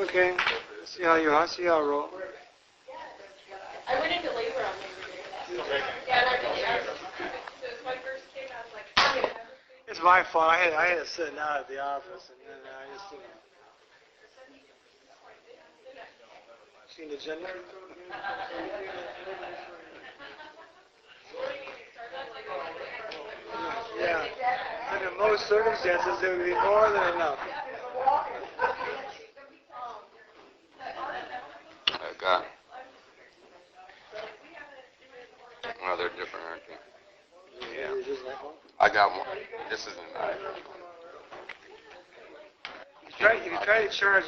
okay? See how you are. See how I roll. I went into labor on Labor Day. Yeah, and I really are. So it's my first kid. I was like, oh, yeah. It's my fault. I had to sit down at the office, and then I just, seen the agenda? Yeah. Under most circumstances, there would be more than enough. God. Oh, they're different, aren't they? Yeah. I got one. This isn't an iPhone. If you try to charge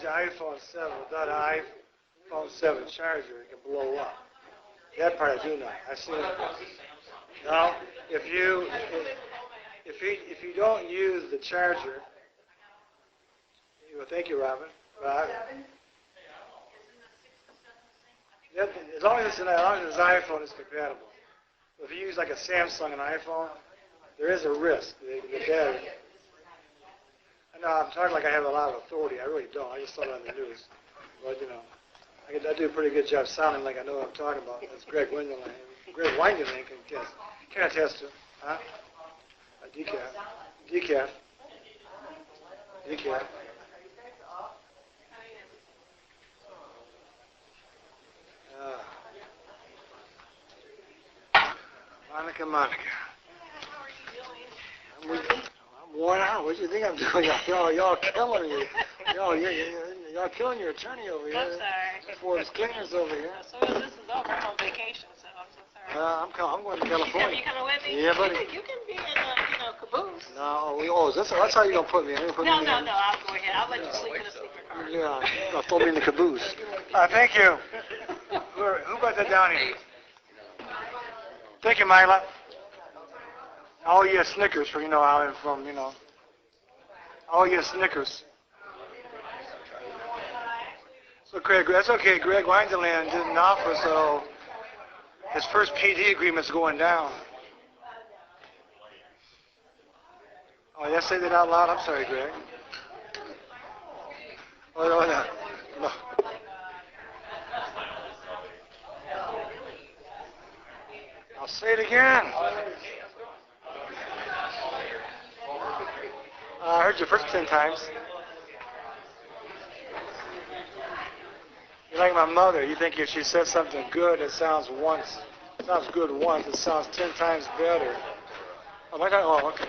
the iPhone 7 without an iPhone 7 charger, it can blow up. That part I do know. I've seen it. Now, if you don't use the charger, well, thank you, Robin. As long as it's iPhone, it's compatible. If you use like a Samsung and iPhone, there is a risk. The battery. I know I'm talking like I have a lot of authority. I really don't. I just saw it on the news. But, I do a pretty good job sounding like I know what I'm talking about. That's Greg Winderland. Greg Winderland can attest to. Huh? Decaf. Monica. How are you doing? I'm worn out. What do you think I'm doing? Y'all killing me. Y'all killing your attorney over here. I'm sorry. Ford's cleaners over here. So this is over. I'm on vacation, so I'm so sorry. I'm going to California. You coming with me? Yeah, buddy. You can be in caboose. No, that's how you gonna put me. No, I'll go ahead. I'll let you sleep in a sleeper car. Yeah, gonna throw me in the caboose. Thank you. Who got that down here? Thank you, Mila. Oh yeah, Snickers for how I'm from. Oh yeah, Snickers. So Craig, that's okay. Greg Winderland didn't offer, so his first PD agreement's going down. Oh, did I say that out loud? I'm sorry, Greg. Oh, no. I'll say it again. I heard you first 10 times. You're like my mother. You think if she says something good, it sounds good once, it sounds 10 times better. Oh, my God. Oh, okay.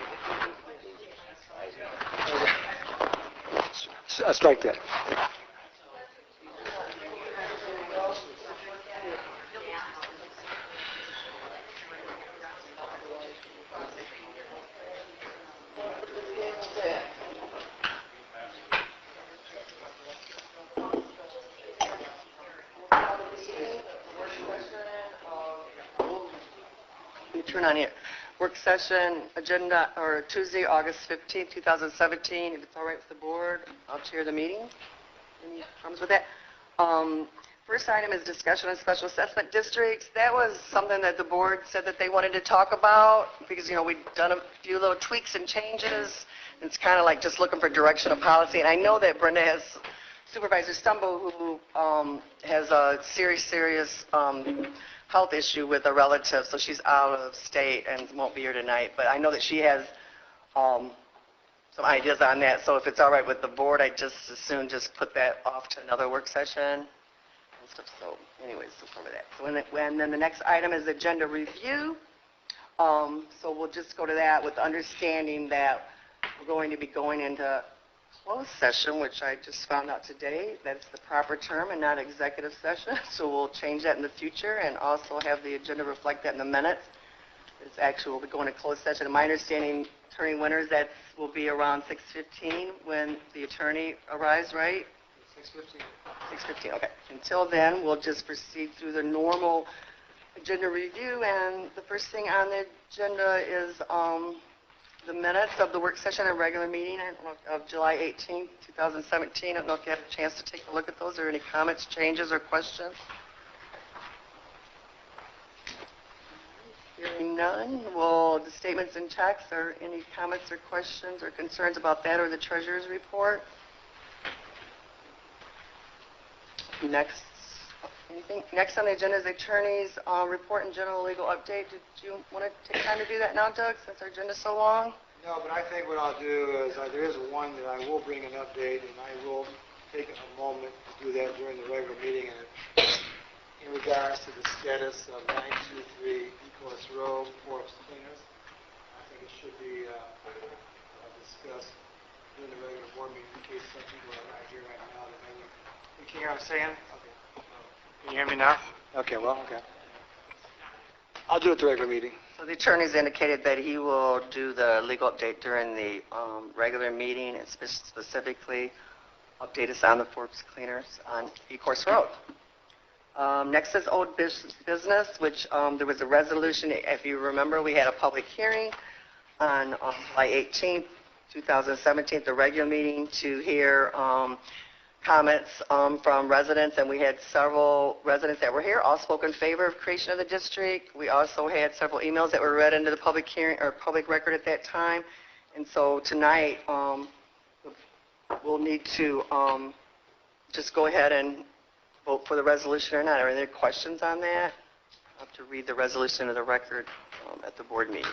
Strike that. Turn on here. Work session agenda, or Tuesday, August 15th, 2017. If it's all right with the board, I'll chair the meeting. Any problems with that? First item is discussion on special assessment districts. That was something that the board said that they wanted to talk about because, we've done a few little tweaks and changes. It's kind of like just looking for direction of policy. And I know that Brenda has Supervisor Stumble, who has a serious health issue with a relative, so she's out of state and won't be here tonight. But I know that she has some ideas on that, so if it's all right with the board, I'd just as soon just put that off to another work session and stuff. So anyways, so cover that. So and then the next item is agenda review. So we'll just go to that with the understanding that we're going to be going into closed session, which I just found out today. That's the proper term and not executive session. So we'll change that in the future and also have the agenda reflect that in the minutes. It's actually, we'll be going to closed session. In my understanding, Attorney Winters, that will be around 6:15 when the attorney arrives, right? 6:15. 6:15, okay. Until then, we'll just proceed through the normal agenda review. And the first thing on the agenda is the minutes of the work session and regular meeting of July 18th, 2017. I don't know if you had a chance to take a look at those or any comments, changes, or questions. Hearing none, will the statements and checks or any comments or questions or concerns about that or the treasurer's report? Next, anything, next on the agenda is attorney's report and general legal update. Did you want to take time to do that now, Doug, since our agenda's so long? No, but I think what I'll do is, there is one that I will bring an update, and I will take a moment to do that during the regular meeting, and in regards to the status of 923 Ecourse Road, Forbes Cleaners. I think it should be discussed during the regular board meeting in case some people are not here right now. You can hear what I'm saying? Okay. Can you hear me now? Okay, well, okay. I'll do it at the regular meeting. So the attorney's indicated that he will do the legal update during the regular meeting and specifically update us on the Forbes Cleaners on Ecourse Road. Next is old business, which there was a resolution. If you remember, we had a public hearing on July 18th, 2017, the regular meeting to hear comments from residents, and we had several residents that were here, all spoke in favor of creation of the district. We also had several emails that were read into the public hearing or public record at that time. And so tonight, we'll need to just go ahead and vote for the resolution or not. Are there any questions on that? I'll have to read the resolution into the record at the board meeting.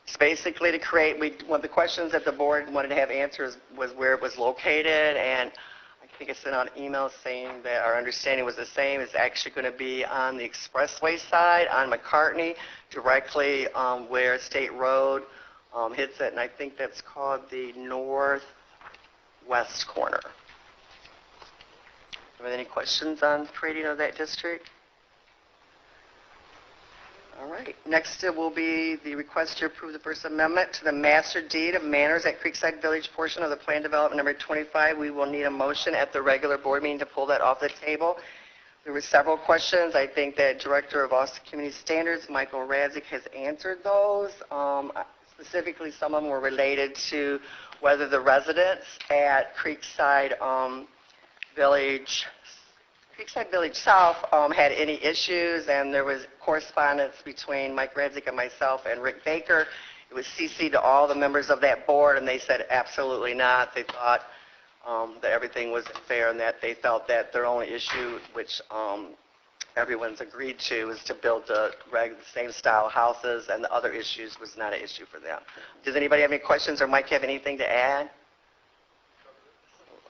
It's basically to create, one of the questions that the board wanted to have answers was where it was located, and I think I sent out an email saying that our understanding was the same. It's actually going to be on the expressway side, on McCartney, directly where State Road hits it, and I think that's called the northwest corner. Are there any questions on creating of that district? All right. Next, it will be the request to approve the First Amendment to the Master Deed of Manors at Creekside Village portion of the Plan Development Number 25. We will need a motion at the regular board meeting to pull that off the table. There were several questions. I think that Director of Austin Community Standards, Michael Radzik, has answered those. Specifically, some of them were related to whether the residents at Creekside Village South had any issues, and there was correspondence between Mike Radzik and myself and Rick Baker. It was CC'd to all the members of that board, and they said absolutely not. They thought that everything was fair, and that they felt that their only issue, which everyone's agreed to, was to build the same style houses, and the other issues was not an issue for them. Does anybody have any questions, or Mike have anything to add?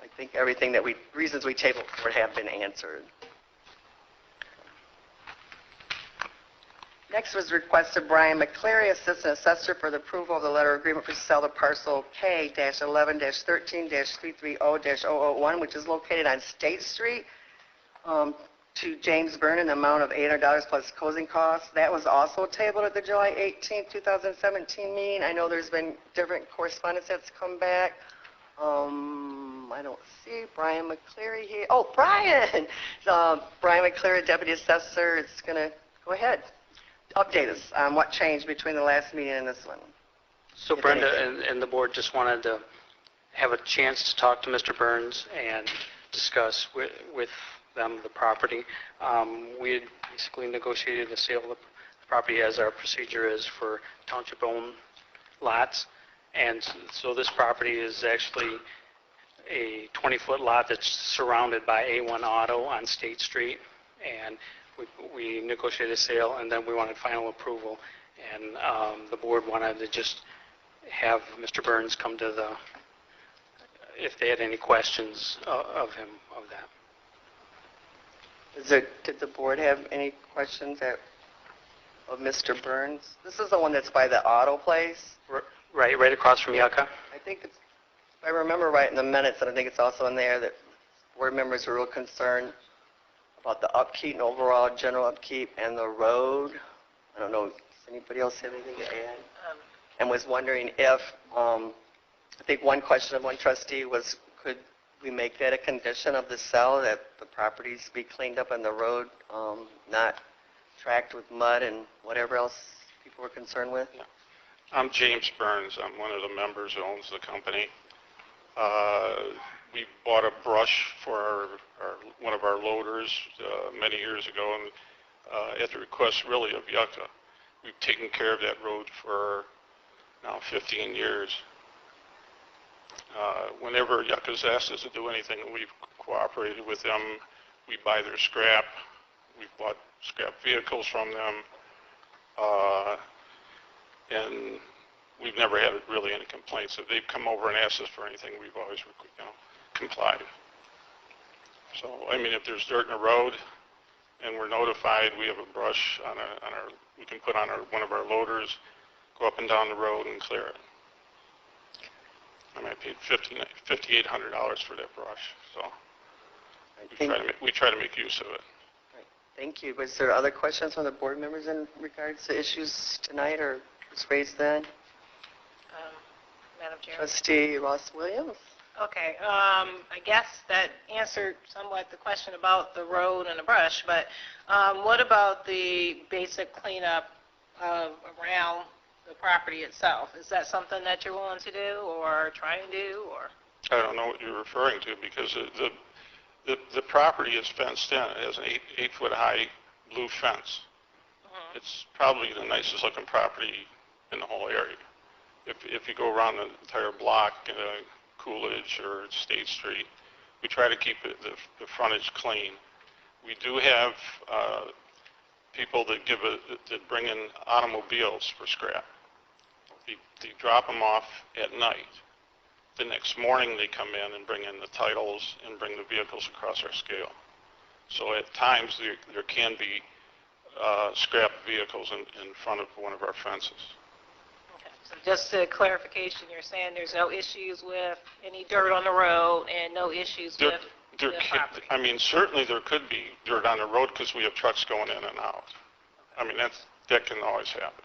I think everything that reasons we tabled for it have been answered. Next was request of Brian McCleary, Assistant Assessor, for the approval of the letter of agreement for sale of parcel K-11-13-330-001, which is located on State Street, to James Byrne in the amount of $800 plus closing costs. That was also tabled at the July 18, 2017 meeting. I know there's been different correspondence that's come back. I don't see Brian McCleary here. Oh, Brian! Brian McCleary, Deputy Assessor, is going to go ahead. Update us on what changed between the last meeting and this one. So Brenda and the board just wanted to have a chance to talk to Mr. Burns and discuss with them the property. We had basically negotiated the sale of the property as our procedure is for township-owned lots. And so this property is actually a 20-foot lot that's surrounded by A1 Auto on State Street. And we negotiated a sale, and then we wanted final approval. And the board wanted to just have Mr. Burns come to if they had any questions of him of that. Did the board have any questions of Mr. Burns? This is the one that's by the auto place. Right across from Yucca. I think if I remember right in the minutes, and I think it's also in there that board members were real concerned about the upkeep and overall general upkeep and the road. I don't know, does anybody else have anything to add? And was wondering if, I think one question of one trustee was, could we make that a condition of the sale, that the properties be cleaned up and the road not tracked with mud and whatever else people were concerned with? Yeah. I'm James Burns. I'm one of the members who owns the company. We bought a brush for one of our loaders many years ago, and at the request really of Yucca. We've taken care of that road for now 15 years. Whenever Yucca's asked us to do anything, we've cooperated with them. We buy their scrap. We've bought scrap vehicles from them. And we've never had really any complaints. If they've come over and asked us for anything, we've always, complied. So, I mean, if there's dirt in the road and we're notified, we have a brush on our we can put on one of our loaders, go up and down the road and clear it. I mean, I paid $5,800 for that brush, so we try to make use of it. Right. Thank you. Was there other questions from the board members in regards to issues tonight or was raised then? Madam Chair. Trustee Ross Williams? Okay, I guess that answered somewhat the question about the road and the brush, but what about the basic cleanup around the property itself? Is that something that you're willing to do or try and do, or? I don't know what you're referring to because the property is fenced in. It has an 8-foot high blue fence. It's probably the nicest looking property in the whole area. If you go around the entire block, Coolidge or State Street, we try to keep the frontage clean. We do have people that bring in automobiles for scrap. They drop them off at night. The next morning they come in and bring in the titles and bring the vehicles across our scale. So at times there can be scrap vehicles in front of one of our fences. Okay. So just a clarification, you're saying there's no issues with any dirt on the road and no issues with the property? I mean, certainly there could be dirt on the road because we have trucks going in and out. I mean, that can always happen.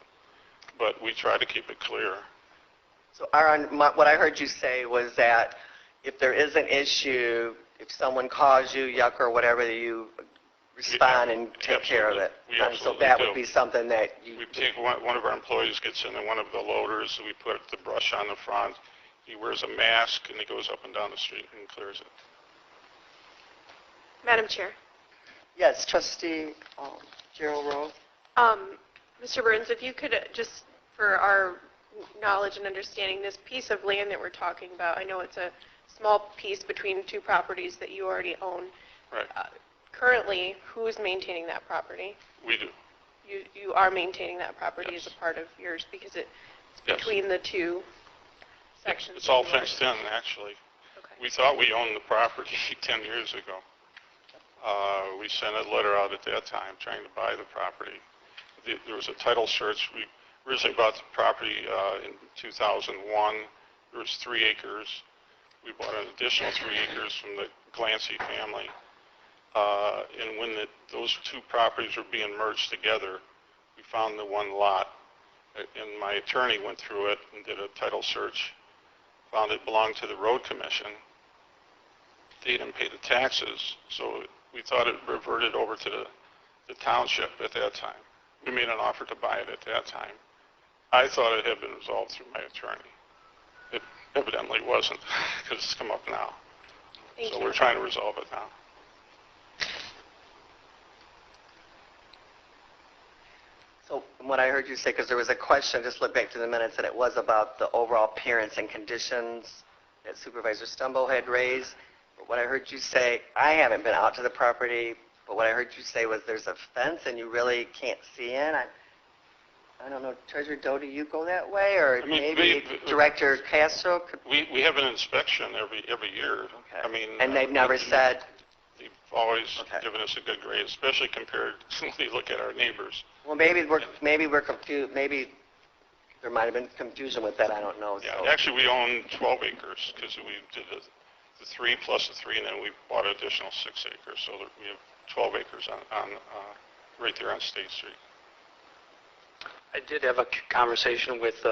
But we try to keep it clear. So Aaron, what I heard you say was that if there is an issue, if someone calls you, Yucca or whatever, you respond and take care of it. We And so that would be something that you... We take one of our employees gets in one of the loaders, we put the brush on the front, he wears a mask, and he goes up and down the street and clears it. Madam Chair. Yes, Trustee Gerald Rose. Mr. Burns, if you could just, for our knowledge and understanding, this piece of land that we're talking about, I know it's a small piece between two properties that you already own. Right. Currently, who is maintaining that property? We do. You are maintaining that property Yes. as a part of yours because it's Yes. between the two sections. It's all of yours. fenced in, actually. Okay. We thought we owned the property 10 years ago. We sent a letter out at that time trying to buy the property. There was a title search. We originally bought the property in 2001. There was 3 acres. We bought an additional 3 acres from the Glancy family. And when those 2 properties were being merged together, we found the one lot. And my attorney went through it and did a title search, found it belonged to the road commission. They didn't pay the taxes, so we thought it reverted over to the township at that time. We made an offer to buy it at that time. I thought it had been resolved through my attorney. It evidently wasn't, because it's come up now. Thank So you. we're trying to resolve it now. So what I heard you say, because there was a question, just look back to the minutes, and it was about the overall appearance and conditions that Supervisor Stumbo had raised. But what I heard you say, I haven't been out to the property, but what I heard you say was there's a fence and you really can't see in. I don't know, Treasurer Doe, do you go that way? Or I mean, maybe Director Castro could... We have an inspection every year. Okay. I mean, And they've never said... They've always Okay. given us a good grade, especially compared when we look at our neighbors. Well, maybe we're confused. Maybe there might have been confusion with that. I don't know. Yeah, So. actually, we own 12 acres because we did the 3 plus the 3, and then we bought an additional 6 acres. So that we have 12 acres on right there on State Street. I did have a conversation with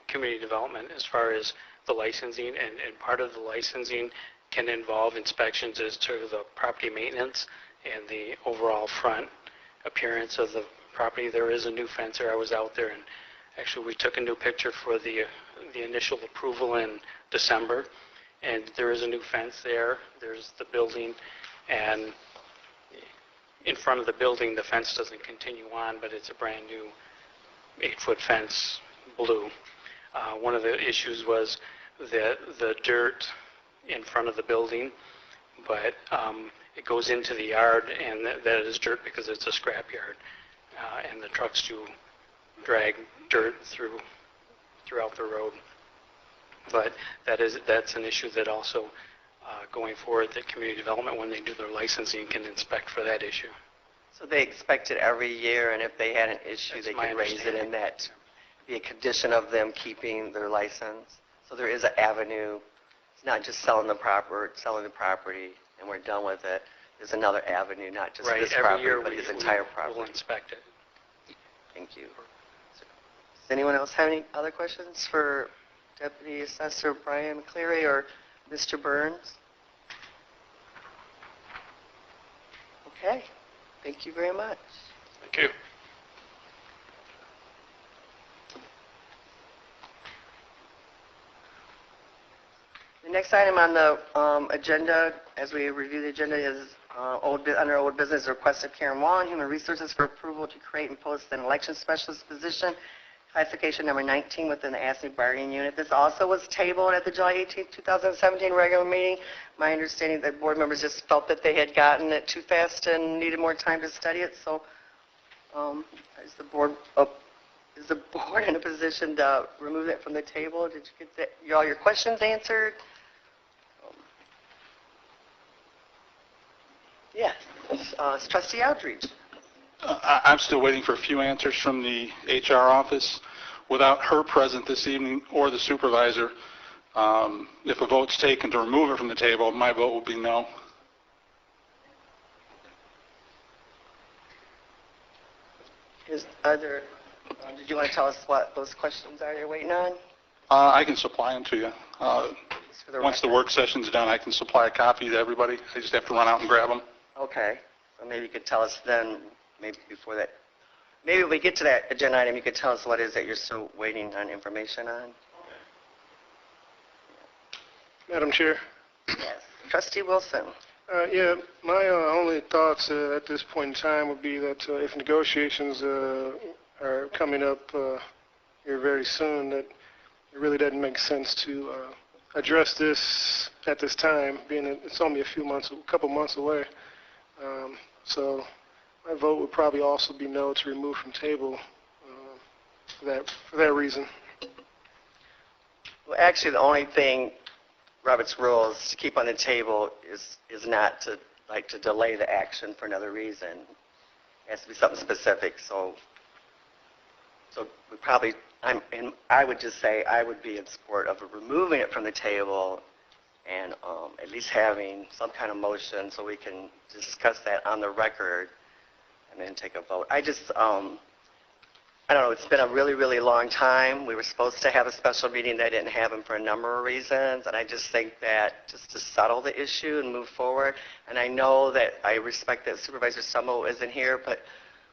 community development as far as the licensing, and part of the licensing can involve inspections as to the property maintenance and the overall front appearance of the property. There is a new fence there. I was out there, and actually we took a new picture for the initial approval in December, and there is a new fence there. There's the building, and in front of the building, the fence doesn't continue on, but it's a brand new 8-foot fence, blue. One of the issues was that the dirt in front of the building, but it goes into the yard, and that is dirt because it's a scrap yard, and the trucks do drag dirt throughout the road. But that's an issue that also, going forward, that community development, when they do their licensing, can inspect for that issue. So they expect it every year, and if they had an issue, That's they my can raise it, understanding. and that be a condition of them keeping their license. So there is an avenue. It's not just selling the property, and we're done with it. There's another avenue, not just Right, this every property, year but his entire property. we'll inspect it. Thank you. Does anyone else have any other questions for Deputy Assessor Brian McCleary or Mr. Burns? Okay, thank you very much. Thank you. The next item on the agenda, as we review the agenda, is under old business, request of Karen Wallen, Human Resources, for approval to create and post an election specialist position, classification number 19 within the ASME bargaining unit. This also was tabled at the July 18, 2017 regular meeting. My understanding that board members just felt that they had gotten it too fast and needed more time to study it. So is the board in a position to remove it from the table? Did you get all your questions answered? Yes. It's Trustee Outreach. I'm still waiting for a few answers from the HR office. Without her present this evening or the supervisor, if a vote's taken to remove it from the table, my vote will be no. Did you want to tell us what those questions are you're waiting on? I can supply them to you. Just for the Once the record. work session's done, I can supply a copy to everybody. I just have to run out and grab them. Okay. So maybe you could tell us then, maybe before that, maybe when we get to that agenda item, you could tell us what it is that you're still waiting on information on. Madam Chair. Yes. Trustee Wilson. Yeah, my only thoughts at this point in time would be that if negotiations are coming up here very soon, that it really doesn't make sense to address this at this time, being that it's only a couple months away. So my vote would probably also be no to remove from table for that reason. Well, actually, the only thing Robert's rules to keep on the table is not to delay the action for another reason. It has to be something specific. So we probably, I would just say I would be in support of removing it from the table and at least having some kind of motion so we can discuss that on the record and then take a vote. I don't know, it's been a really, really long time. We were supposed to have a special meeting that didn't happen for a number of reasons, and I just think that just to settle the issue and move forward, and I know that I respect that Supervisor Summo isn't here, but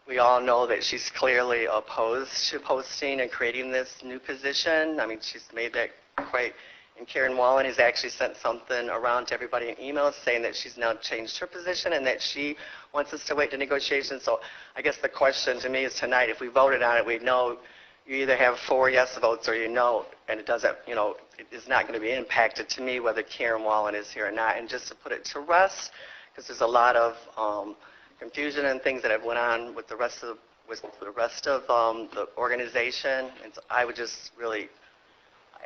we all know that she's clearly opposed to posting and creating this new position. I mean, she's made that quite, and Karen Wallen has actually sent something around to everybody in emails saying that she's now changed her position and that she wants us to wait to negotiations. So I guess the question to me is tonight, if we voted on it, we know you either have 4 yes votes or you know, and it doesn't, it is not going to be impacted to me whether Karen Wallen is here or not. And just to put it to rest, because there's a lot of confusion and things that have went on with the rest of the organization, and so I would just really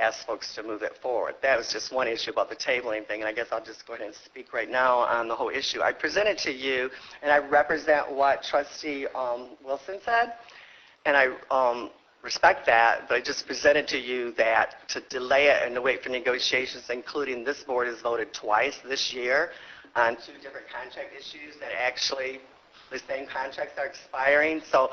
ask folks to move it forward. That was just one issue about the tabling thing, and I guess I'll just go ahead and speak right now on the whole issue. I presented to you, and I represent what Trustee Wilson said, and I respect that, but I just presented to you that to delay it and to wait for negotiations, including this board has voted twice this year on 2 different contract issues that actually the same contracts are expiring. So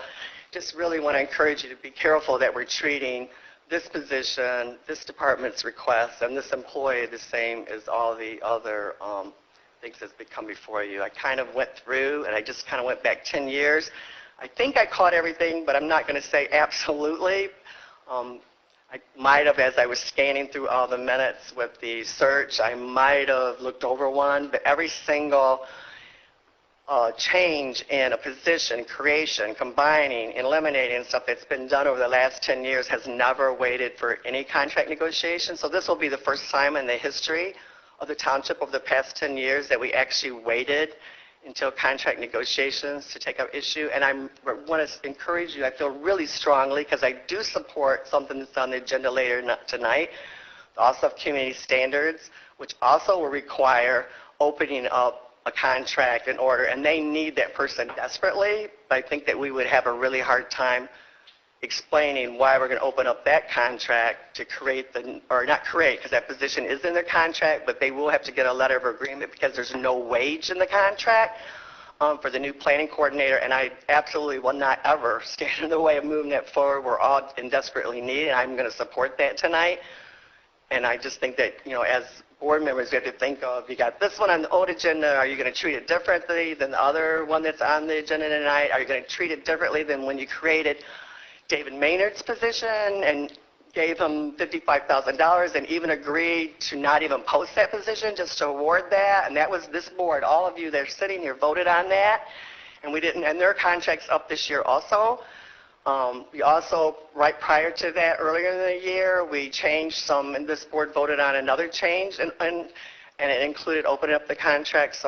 just really want to encourage you to be careful that we're treating this position, this department's request, and this employee the same as all the other things that's come before you. I kind of went through, and I just kind of went back 10 years. I think I caught everything, but I'm not going to say absolutely. I might have, as I was scanning through all the minutes with the search, I might have looked over one, but every single change in a position, creation, combining, eliminating stuff that's been done over the last 10 years has never waited for any contract negotiation. So this will be the first time in the history of the township over the past 10 years that we actually waited until contract negotiations to take up issue. And I want to encourage you, I feel really strongly, because I do support something that's on the agenda later tonight, the also have community standards, which also will require opening up a contract in order, and they need that person desperately. But I think that we would have a really hard time explaining why we're going to open up that contract to create or not create, because that position is in their contract, but they will have to get a letter of agreement because there's no wage in the contract for the new planning coordinator, and I absolutely will not ever stand in the way of moving that forward. We're all in desperately need, and I'm going to support that tonight. And I just think that, as board members, we have to think of, you got this one on the old agenda, are you going to treat it differently than the other one that's on the agenda tonight? Are you going to treat it differently than when you created David Maynard's position and gave him $55,000 and even agreed to not even post that position, just to award that? And that was this board, all of you that are sitting here voted on that, and we didn't, and their contract's up this year also. We also, right prior to that, earlier in the year, we changed some, and this board voted on another change, and it included opening up the contract,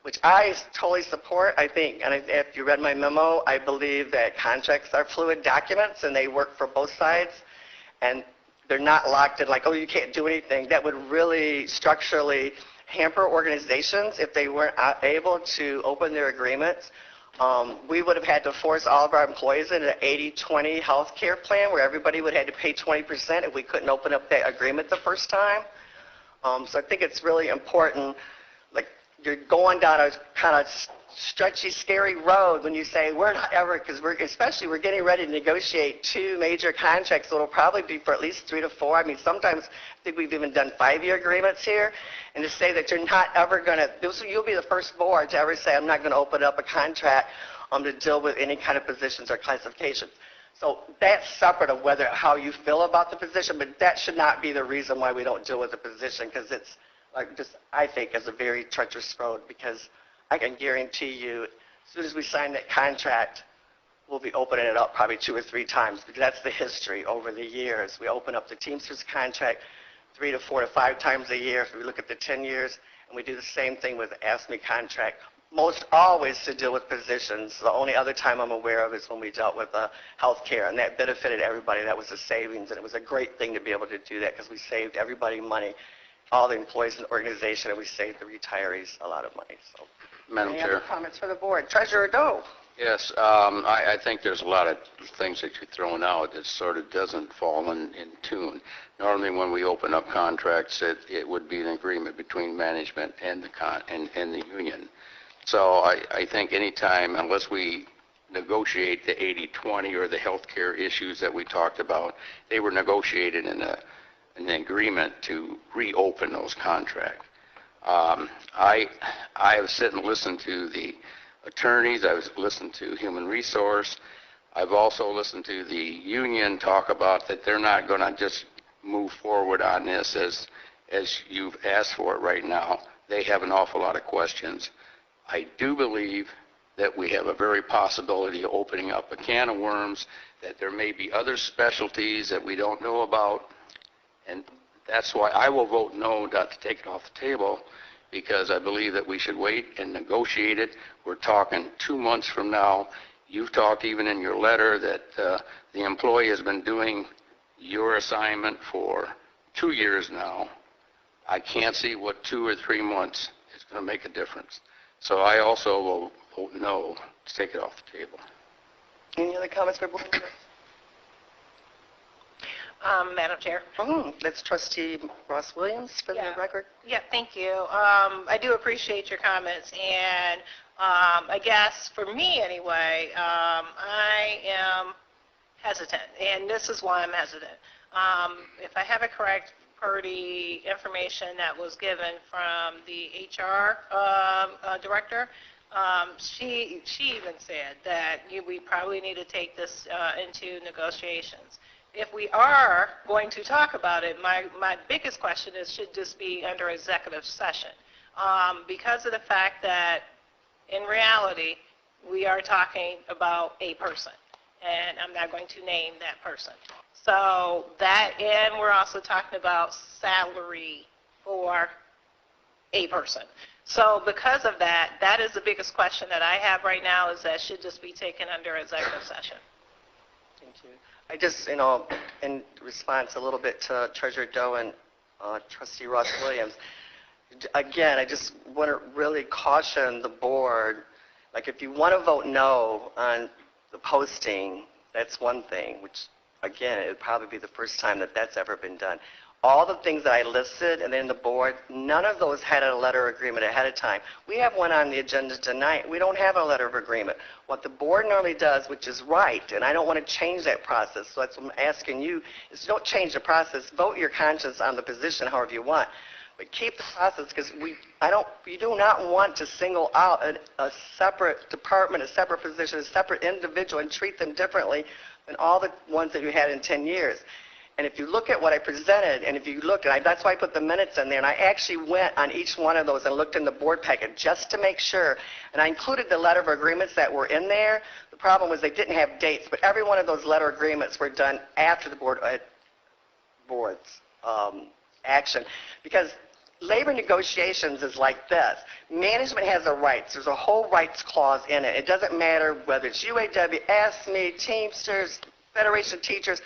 which I totally support. I think, and if you read my memo, I believe that contracts are fluid documents, and they work for both sides, and they're not locked in like, oh, you can't do anything. That would really structurally hamper organizations if they weren't able to open their agreements. We would have had to force all of our employees into an 80-20 health care plan where everybody would have to pay 20% if we couldn't open up that agreement the first time. So I think it's really important, like you're going down a kind of stretchy, scary road when you say we're not ever, because we're getting ready to negotiate 2 major contracts that will probably be for at least 3 to 4. I mean, sometimes I think we've even done 5-year agreements here. And to say that you're not ever going to, you'll be the first board to ever say, I'm not going to open up a contract to deal with any kind of positions or classifications. So that's separate of how you feel about the position, but that should not be the reason why we don't deal with the position, because it's I think, is a very treacherous road, because I can guarantee you, as soon as we sign that contract, we'll be opening it up probably 2 or 3 times, because that's the history over the years. We open up the Teamsters contract 3 to 4 to 5 times a year if we look at the 10 years, and we do the same thing with the AFSCME contract, most always to deal with positions. The only other time I'm aware of is when we dealt with health care, and that benefited everybody. That was a savings, and it was a great thing to be able to do that because we saved everybody money, all the employees in the organization, and we saved the retirees a lot of money. So, Madam any Chair. other comments for the board? Treasurer Doe. Yes, I think there's a lot of things that you're throwing out that sort of doesn't fall in tune. Normally, when we open up contracts, it would be an agreement between management and the union. So I think any time, unless we negotiate the 80-20 or the health care issues that we talked about, they were negotiated in an agreement to reopen those contracts. I have sit and listened to the attorneys. I've listened to human resource. I've also listened to the union talk about that they're not going to just move forward on this as you've asked for it right now. They have an awful lot of questions. I do believe that we have a very possibility of opening up a can of worms, that there may be other specialties that we don't know about, and that's why I will vote no, not to take it off the table, because I believe that we should wait and negotiate it. We're talking 2 months from now. You've talked even in your letter that the employee has been doing your assignment for 2 years now. I can't see what 2 or 3 months is going to make a difference. So I also will vote no to take it off the table. Any other comments for board members? Madam Chair. That's Trustee Ross Williams for the record. Yeah, thank you. I do appreciate your comments, and I guess for me anyway, I am hesitant, and this is why I'm hesitant. If I have it correct, per the information that was given from the HR director, she even said that we probably need to take this into negotiations. If we are going to talk about it, my biggest question is, should this be under executive session? Because of the fact that, in reality, we are talking about a person, and I'm not going to name that person. So that, and we're also talking about salary for a person. So because of that, that is the biggest question that I have right now, is that should this be taken under executive session? Thank you. I just, in response a little bit to Treasurer Doe and Trustee Ross Williams, again, I just want to really caution the board, like if you want to vote no on the posting, that's one thing, which again, it would probably be the first time that that's ever been done. All the things that I listed and then the board, none of those had a letter of agreement ahead of time. We have one on the agenda tonight. We don't have a letter of agreement. What the board normally does, which is right, and I don't want to change that process, so that's what I'm asking you, is don't change the process. Vote your conscience on the position however you want. But keep the process, because we do not want to single out a separate department, a separate position, a separate individual, and treat them differently than all the ones that you had in 10 years. And if you look at what I presented, and if you look, that's why I put the minutes in there, and I actually went on each one of those and looked in the board packet just to make sure, and I included the letter of agreements that were in there. The problem was they didn't have dates, but every one of those letter agreements were done after the board's action, because labor negotiations is like this. Management has a rights. There's a whole rights clause in it. It doesn't matter whether it's UAW, AFSCME, Teamsters, Federation of Teachers.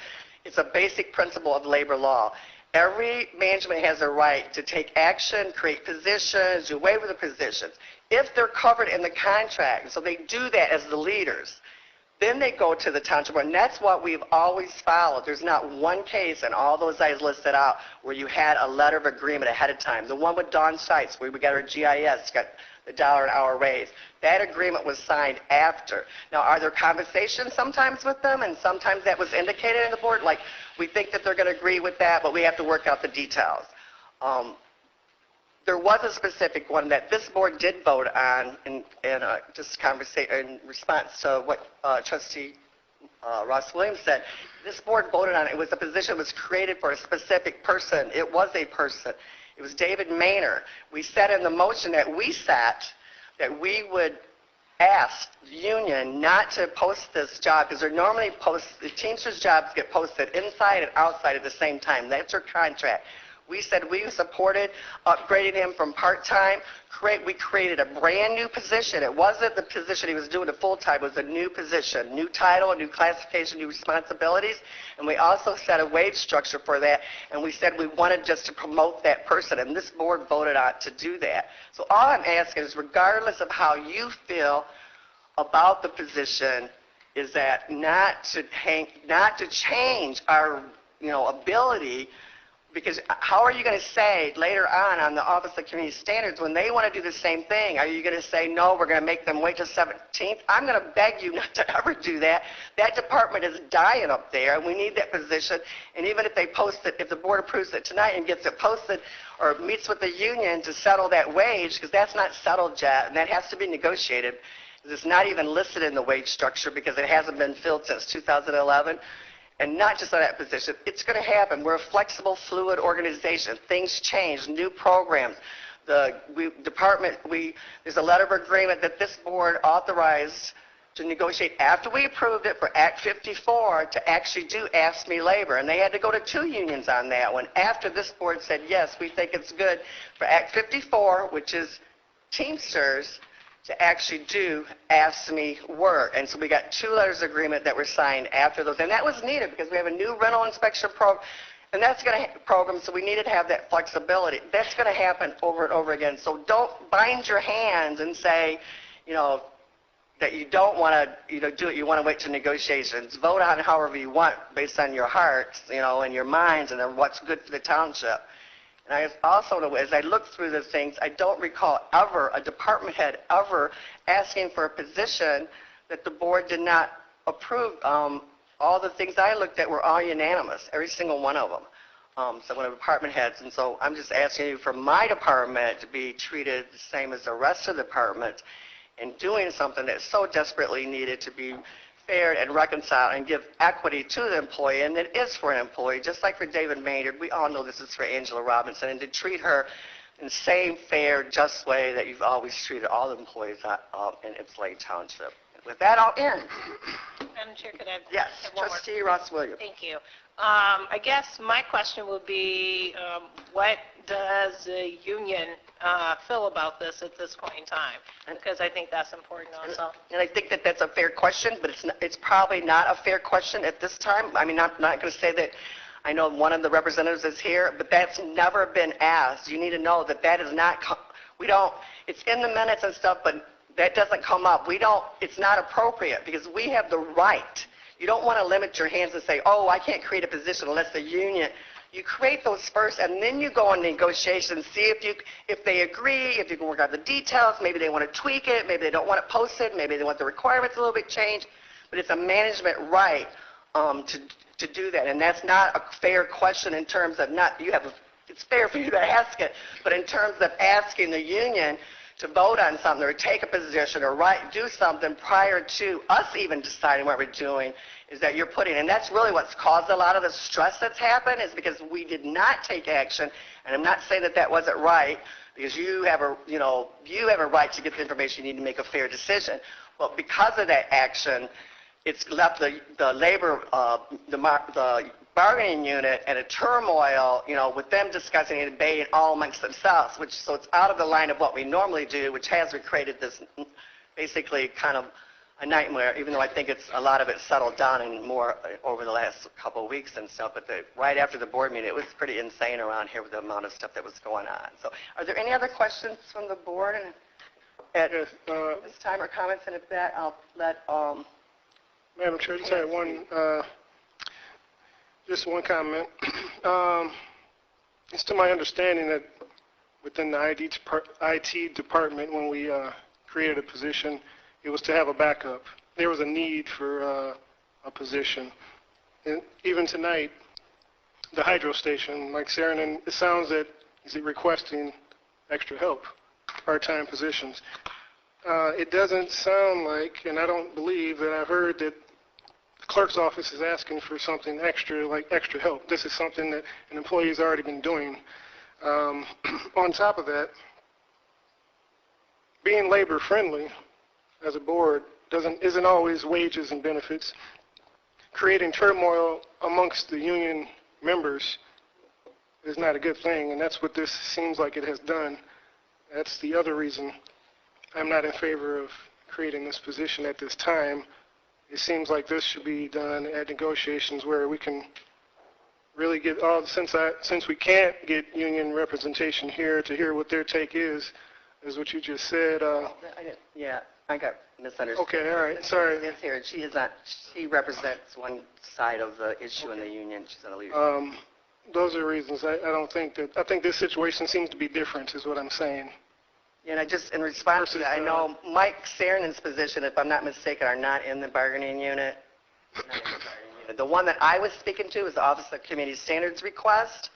It's a basic principle of labor law. Every management has a right to take action, create positions, do away with the positions, if they're covered in the contract. So they do that as the leaders. Then they go to the township board, and that's what we've always followed. There's not one case in all those I listed out where you had a letter of agreement ahead of time. The one with Dawn Sites, where we got our GIS, got the $1 an hour raise. That agreement was signed after. Now, are there conversations sometimes with them, and sometimes that was indicated in the board? Like, we think that they're going to agree with that, but we have to work out the details. There was a specific one that this board did vote on in response to what Trustee Ross Williams said. This board voted on it. It was a position that was created for a specific person. It was a person. It was David Maynor. We said in the motion that we we would ask the union not to post this job, because they're normally the Teamsters jobs get posted inside and outside at the same time. That's their contract. We said we supported upgrading him from part-time. We created a brand new position. It wasn't the position he was doing at full-time. It was a new position, new title, new classification, new responsibilities. And we also set a wage structure for that. And we said we wanted just to promote that person. And this board voted on to do that. So all I'm asking is, regardless of how you feel about the position, is that not to change our ability. Because how are you going to say later on the Office of Community Standards, when they want to do the same thing, are you going to say, no, we're going to make them wait till 17th? I'm going to beg you not to ever do that. That department is dying up there, and we need that position. And even if they post it, if the board approves it tonight and gets it posted or meets with the union to settle that wage, because that's not settled yet, and that has to be negotiated. It's not even listed in the wage structure because it hasn't been filled since 2011. And not just on that position. It's going to happen. We're a flexible, fluid organization. Things change, new programs. There's a letter of agreement that this board authorized to negotiate after we approved it for Act 54 to actually do AFSCME labor. And they had to go to 2 unions on that one. After this board said, yes, we think it's good for Act 54, which is Teamsters, to actually do AFSCME work. And so we got 2 letters of agreement that were signed after those. And that was needed because we have a new rental inspection program, and that's going to program, so we needed to have that flexibility. That's going to happen over and over again. So don't bind your hands and say, that you don't want to, do it. You want to wait to negotiations. Vote on however you want based on your hearts, and your minds, and then what's good for the township. And I also, as I look through the things, I don't recall ever a department head ever asking for a position that the board did not approve. All the things I looked at were all unanimous, every single one of them. So when a department heads, and so I'm just asking you for my department to be treated the same as the rest of the departments, and doing something that's so desperately needed to be fair and reconcile and give equity to the employee, and it is for an employee, just like for David Maynard. We all know this is for Angela Robinson, and to treat her in the same fair, just way that you've always treated all the employees in Ypsilanti Township. With that, I'll end. Madam Chair, could I Yes, have one more? Trustee Ross Williams. Thank you. I guess my question would be, what does the union feel about this at this point in time? Because I think that's important also. And I think that that's a fair question, but it's probably not a fair question at this time. I mean, I'm not going to say that I know one of the representatives is here, but that's never been asked. You need to know that that is not, we don't, it's in the minutes and stuff, but that doesn't come up. It's not appropriate because we have the right. You don't want to limit your hands and say, oh, I can't create a position unless the union. You create those first, and then you go on negotiations, see if they agree, if you can work out the details. Maybe they want to tweak it. Maybe they don't want it posted. Maybe they want the requirements a little bit changed. But it's a management right to do that, and that's not a fair question in terms of it's fair for you to ask it, but in terms of asking the union to vote on something or take a position or do something prior to us even deciding what we're doing is that you're putting, and that's really what's caused a lot of the stress that's happened is because we did not take action, and I'm not saying that that wasn't right because you have a right to get the information you need to make a fair decision, but because of that action, it's left the labor, the bargaining unit in a turmoil, with them discussing and debating all amongst themselves, so it's out of the line of what we normally do, which has created this basically kind of a nightmare, even though I think a lot of it settled down and more over the last couple of weeks and stuff, but right after the board meeting, it was pretty insane around here with the amount of stuff that was going on. So are there any other questions from the board at this time or comments? And if that, I'll let... Madam Chair, just had just one comment. It's to my understanding that within the IT department, when we created a position, it was to have a backup. There was a need for a position. And even tonight, the hydro station, like Saranen, it sounds that is requesting extra help, part-time positions. It doesn't sound like, and I don't believe that I've heard that the clerk's office is asking for something extra, like extra help. This is something that an employee has already been doing. On top of that, being labor-friendly as a board isn't always wages and benefits. Creating turmoil amongst the union members is not a good thing, and that's what this seems like it has done. That's the other reason I'm not in favor of creating this position at this time. It seems like this should be done at negotiations where we can really get since we can't get union representation here to hear what their take is what you just said. I got misunderstood. Okay, all right, sorry. It's here. She represents one side of the issue in the union. She's on the leadership. Those are reasons. I think this situation seems to be different is what I'm saying. And I just, in response to that, I know Mike Sarenen's position, if I'm not mistaken, are not in the bargaining unit. The one that I was speaking to is the Office of Community Standards Request,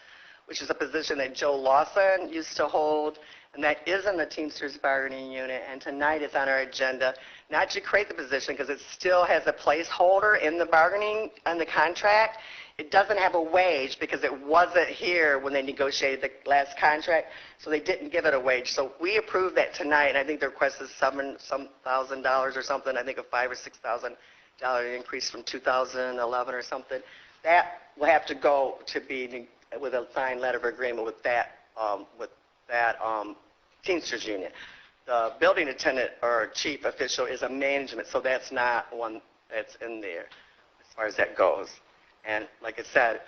which is a position that Joe Lawson used to hold, and that is in the Teamsters bargaining unit, and tonight it's on our agenda, not to create the position because it still has a placeholder in the bargaining, on the contract. It doesn't have a wage because it wasn't here when they negotiated the last contract, so they didn't give it a wage. So we approved that tonight, and I think the request is some $1,000 or something. I think a $5,000 or $6,000 increase from 2011 or something. That will have to go to be with a signed letter of agreement with that Teamsters union. The building attendant or chief official is a management, so that's not one that's in there as far as that goes. And like I said,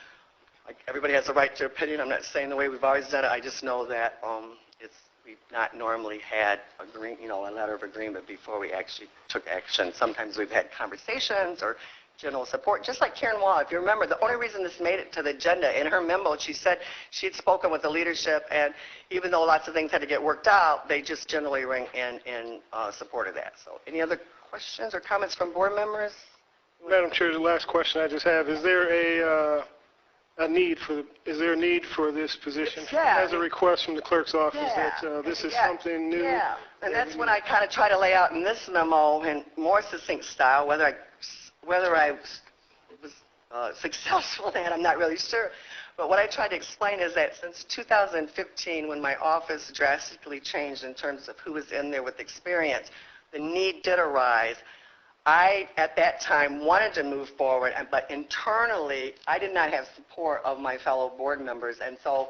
everybody has a right to opinion. I'm not saying the way we've always done it. I just know that we've not normally had a letter of agreement before we actually took action. Sometimes we've had conversations or general support, just like Karen Wall. If you remember, the only reason this made it to the agenda, in her memo, she said she had spoken with the leadership, and even though lots of things had to get worked out, they just generally rang in support of that. So any other questions or comments from board members? Madam Chair, the last question I just have, is there a need for this position? As a request from the clerk's office that this is something new? Yeah, and that's what I kind of try to lay out in this memo in more succinct style. Whether I was successful in that, I'm not really sure. But what I try to explain is that since 2015, when my office drastically changed in terms of who was in there with experience, the need did arise I, at that time, wanted to move forward, but internally, I did not have support of my fellow board members, and so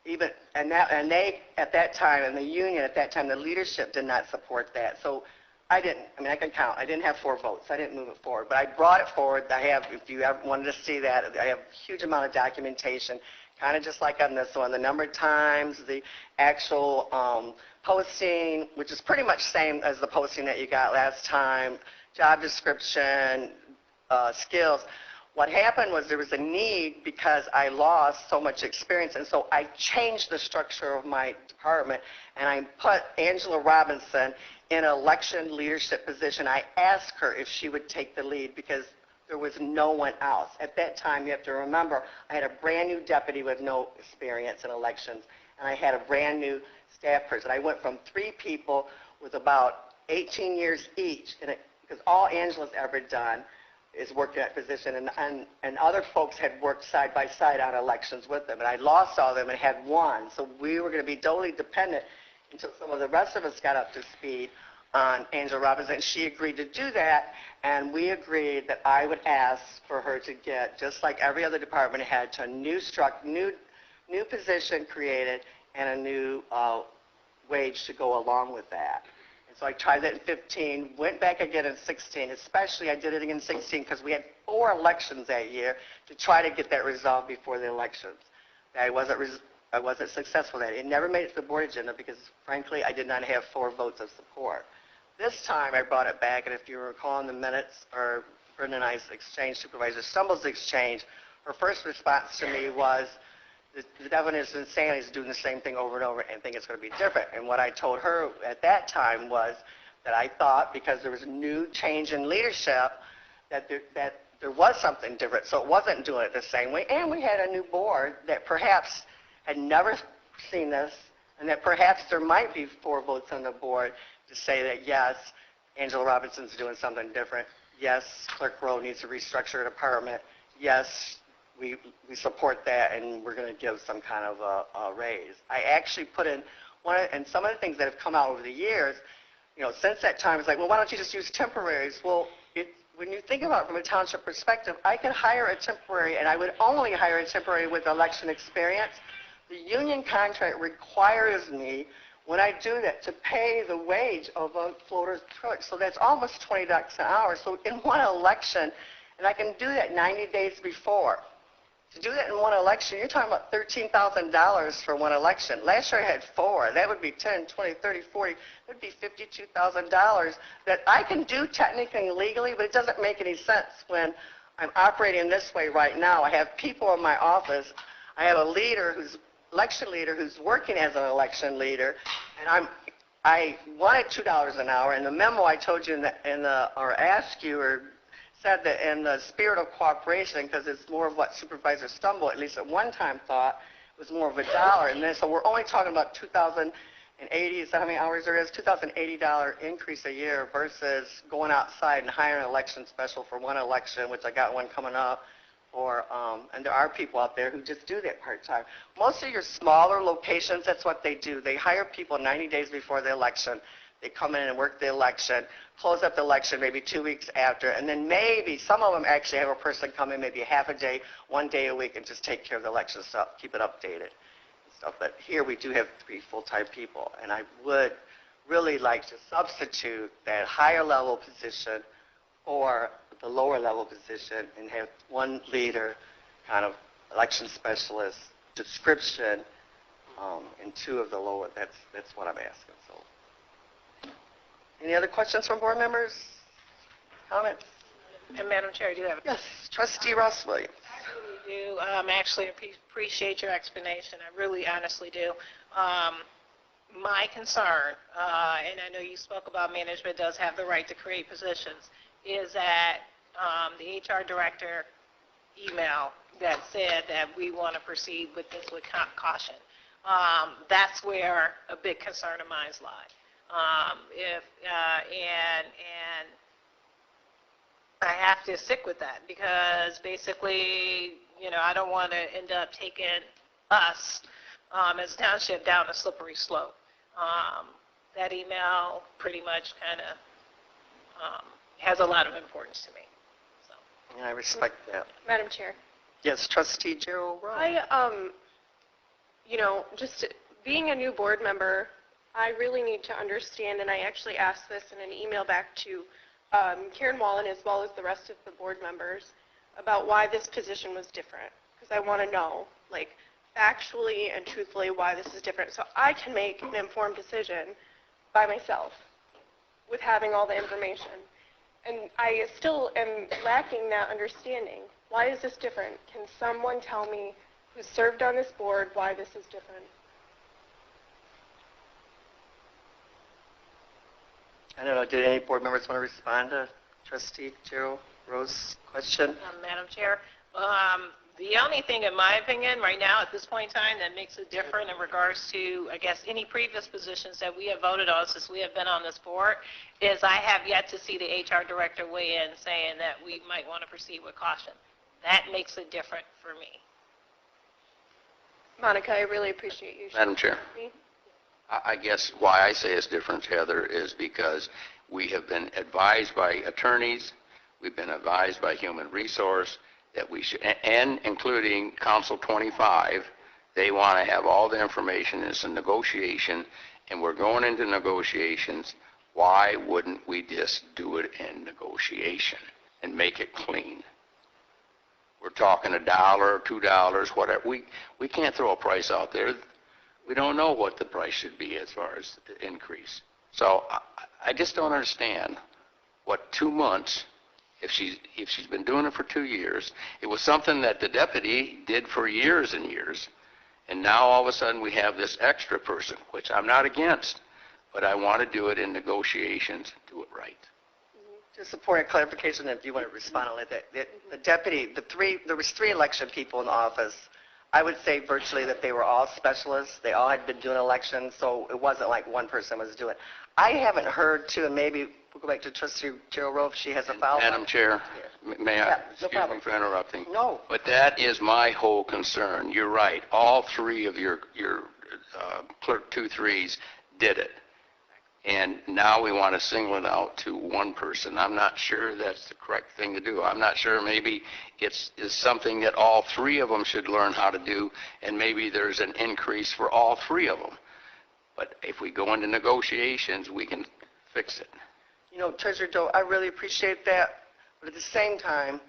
they, at that time, and the union at that time, the leadership did not support that. So I can count. I didn't have 4 votes. I didn't move it forward. But I brought it forward. I have, if you ever wanted to see that, I have a huge amount of documentation, kind of just like on this one, the number of times, the actual posting, which is pretty much same as the posting that you got last time, job description, skills. What happened was there was a need because I lost so much experience, and so I changed the structure of my department, and I put Angela Robinson in an election leadership position. I asked her if she would take the lead because there was no one else. At that time, you have to remember, I had a brand new deputy with no experience in elections, and I had a brand new staff person. I went from 3 people with about 18 years each, because all Angela's ever done is worked in that position, and other folks had worked side by side on elections with them, and I lost all of them and had 1. So we were going to be totally dependent until some of the rest of us got up to speed on Angela Robinson. She agreed to do that, and we agreed that I would ask for her to get, just like every other department head, to a new position created and a new wage to go along with that. So I tried that in 15, went back again in 16. Especially I did it again in 16 because we had 4 elections that year to try to get that resolved before the elections. I wasn't successful at it. It never made it to the board agenda because, frankly, I did not have 4 votes of support. This time I brought it back, and if you recall in the minutes, or Brenda and I's exchange, Supervisor Stumble's exchange, her first response to me was, the definition of insanity is doing the same thing over and over and think it's going to be different. And what I told her at that time was that I thought because there was a new change in leadership that there was something different. So it wasn't doing it the same way. And we had a new board that perhaps had never seen this, and that perhaps there might be 4 votes on the board to say that, yes, Angela Robinson's doing something different. Yes, Clerk Rowe needs to restructure her department. Yes, we support that, and we're going to give some kind of a raise. I actually put in and some of the things that have come out over the years, since that time, it's like, well, why don't you just use temporaries? Well, when you think about it from a township perspective, I could hire a temporary, and I would only hire a temporary with election experience. The union contract requires me, when I do that, to pay the wage of a floater's clerk. So that's almost $20 an hour. So in one election, and I can do that 90 days before. To do that in one election, you're talking about $13,000 for one election. Last year I had 4. That would be 10, 20, 30, 40. That would be $52,000 that I can do technically legally, but it doesn't make any sense when I'm operating this way right now. I have people in my office. I have a election leader who's working as an election leader, and I wanted $2 an hour. In the memo I told you or asked you or said that in the spirit of cooperation, because it's more of what Supervisor Stumble, at least at one time, thought was more of $1. And then, so we're only talking about 2,080, is that how many hours there is? $2,080 increase a year versus going outside and hiring an election special for one election, which I got one coming up, and there are people out there who just do that part-time. Most of your smaller locations, that's what they do. They hire people 90 days before the election. They come in and work the election, close up the election maybe 2 weeks after, and then maybe some of them actually have a person come in maybe half a day, 1 day a week, and just take care of the election stuff, keep it updated and stuff. But here we do have 3 full-time people, and I would really like to substitute that higher level position for the lower level position and have 1 leader, kind of election specialist, description, and 2 of the lower. That's what I'm asking. So. Any other questions from board members? Comments? And Madam Chair, I do have a Yes, Trustee Ross Williams. I really do actually appreciate your explanation. I really honestly do. My concern, and I know you spoke about management does have the right to create positions, is that the HR director email that said that we want to proceed with this with caution. That's where a big concern of mine lies. And I have to stick with that because basically, I don't want to end up taking us as a township down a slippery slope. That email pretty much kind of has a lot of importance to me. So. And I respect that. Madam Chair. Yes, Trustee Gerald Rowe. Just being a new board member, I really need to understand, and I actually asked this in an email back to Karen Wallen as well as the rest of the board members about why this position was different, because I want to know, like, factually and truthfully why this is different, so I can make an informed decision by myself with having all the information. And I still am lacking that understanding. Why is this different? Can someone tell me who served on this board why this is different? I don't know, did any board members want to respond to Trustee Gerald Rowe's question? Madam Chair, the only thing, in my opinion, right now at this point in time that makes it different in regards to, I guess, any previous positions that we have voted on since we have been on this board is I have yet to see the HR director weigh in saying that we might want to proceed with caution. That makes it different for me. Monica, I really appreciate you Madam Chair. me. I guess why I say it's different, Heather, is because we have been advised by attorneys, we've been advised by human resource that we should, and including Council 25, they want to have all the information. It's a negotiation, and we're going into negotiations. Why wouldn't we just do it in negotiation and make it clean? We're talking $1, $2, whatever. We can't throw a price out there. We don't know what the price should be as far as the increase. So I just don't understand what 2 months, if she's been doing it for 2 years, it was something that the deputy did for years and years, and now all of a sudden we have this extra person, which I'm not against, but I want to do it in negotiations, do it right. Just a point of clarification, if you want to respond on that. The deputy, there was 3 election people in the office. I would say virtually that they were all specialists. They all had been doing elections, so it wasn't like one person was doing it. I haven't heard, too, and maybe we'll go back to Trustee Gerald Rowe if she has a follow-up. Madam Chair, may I, Yeah, no excuse problem. me for interrupting. No. But that is my whole concern. You're right. All 3 of your clerk 2-3s did it. And now we want to single it out to one person. I'm not sure that's the correct thing to do. I'm not sure maybe it's something that all 3 of them should learn how to do, and maybe there's an increase for all 3 of them. But if we go into negotiations, we can fix it. You know, Treasurer Doe, I really appreciate that, but at the same time,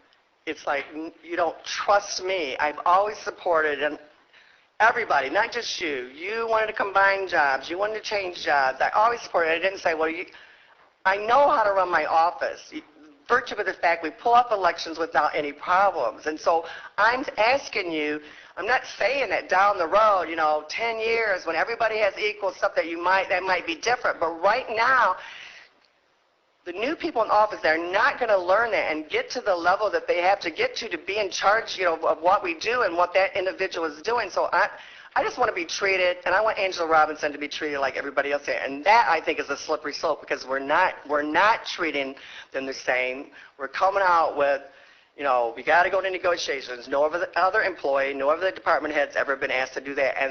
it's like you don't trust me. I've always supported, and everybody, not just you. You wanted to combine jobs. You wanted to change jobs. I always supported it. I didn't say, well, I know how to run my office. Virtue of the fact we pull off elections without any problems. And so I'm asking you, I'm not saying that down the road, 10 years when everybody has equal stuff that might be different. But right now, the new people in office, they're not going to learn that and get to the level that they have to get to be in charge, of what we do and what that individual is doing. So I just want to be treated, and I want Angela Robinson to be treated like everybody else here. And that, I think, is a slippery slope because we're not treating them the same. We're coming out with, we got to go to negotiations. No other employee, no other department head's ever been asked to do that.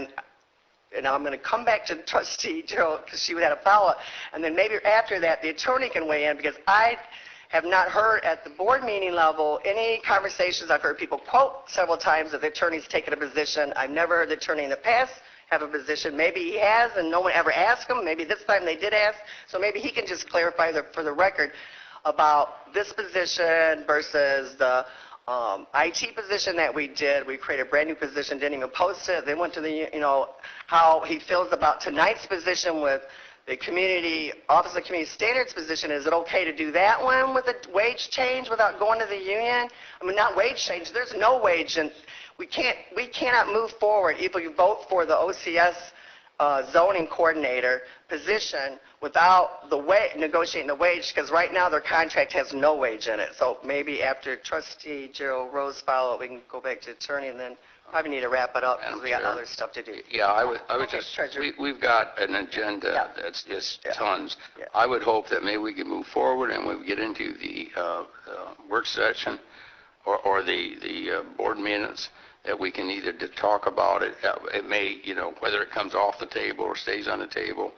And I'm going to come back to Trustee Gerald because she would have a follow-up. And then maybe after that, the attorney can weigh in because I have not heard at the board meeting level any conversations. I've heard people quote several times that the attorney's taken a position. I've never heard the attorney in the past have a position. Maybe he has and no one ever asked him. Maybe this time they did ask. So maybe he can just clarify for the record about this position versus the IT position that we did. We created a brand new position, didn't even post it. They went to the, how he feels about tonight's position with the Office of Community Standards position. Is it okay to do that one with a wage change without going to the union? I mean, not wage change. There's no wage, and we cannot move forward if you vote for the OCS zoning coordinator position without negotiating the wage, because right now their contract has no wage in it. So maybe after Trustee Gerald Rowe's follow-up, we can go back to attorney, and then probably need to wrap it up because we got other stuff to do. Yeah, I would Okay, just, Treasurer. we've got an agenda Yeah. that's just Yeah. tons. Yeah. I would hope that maybe we can move forward and we get into the work session or the board minutes, that we can either talk about it. It may, whether it comes off the table or stays on the table.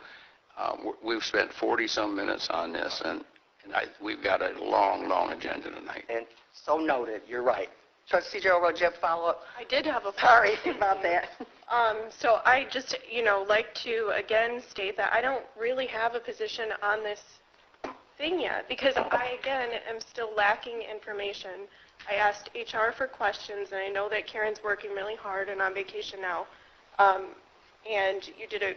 We've spent 40-some minutes on this, and And we've got a long, long agenda tonight. And so noted, you're right. Trustee Joe, do you have a follow-up? I did have a Sorry about that. So I just, like to again state that I don't really have a position on this thing yet because I, again, am still lacking information. I asked HR for questions, and I know that Karen's working really hard and on vacation now. And you did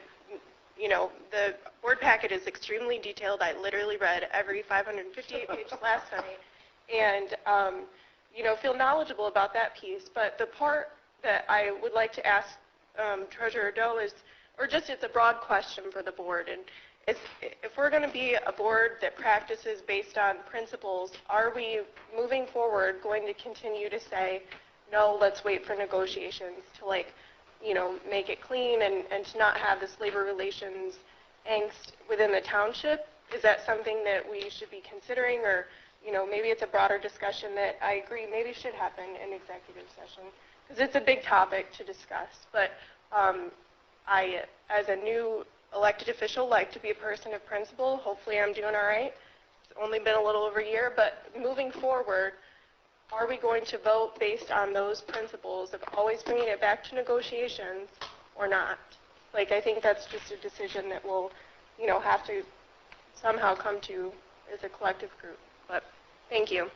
the board packet is extremely detailed. I literally read every 558 pages last night. And, feel knowledgeable about that piece. But the part that I would like to ask Treasurer Doe is, or just it's a broad question for the board, and if we're going to be a board that practices based on principles, are we moving forward going to continue to say, no, let's wait for negotiations to make it clean and to not have this labor relations angst within the township? Is that something that we should be considering, or maybe it's a broader discussion that I agree maybe should happen in executive session, because it's a big topic to discuss. But I, as a new elected official, like to be a person of principle. Hopefully I'm doing all right. It's only been a little over a year, but moving forward, are we going to vote based on those principles of always bringing it back to negotiations or not? I think that's just a decision that we'll, have to somehow come to as a collective group. But thank you.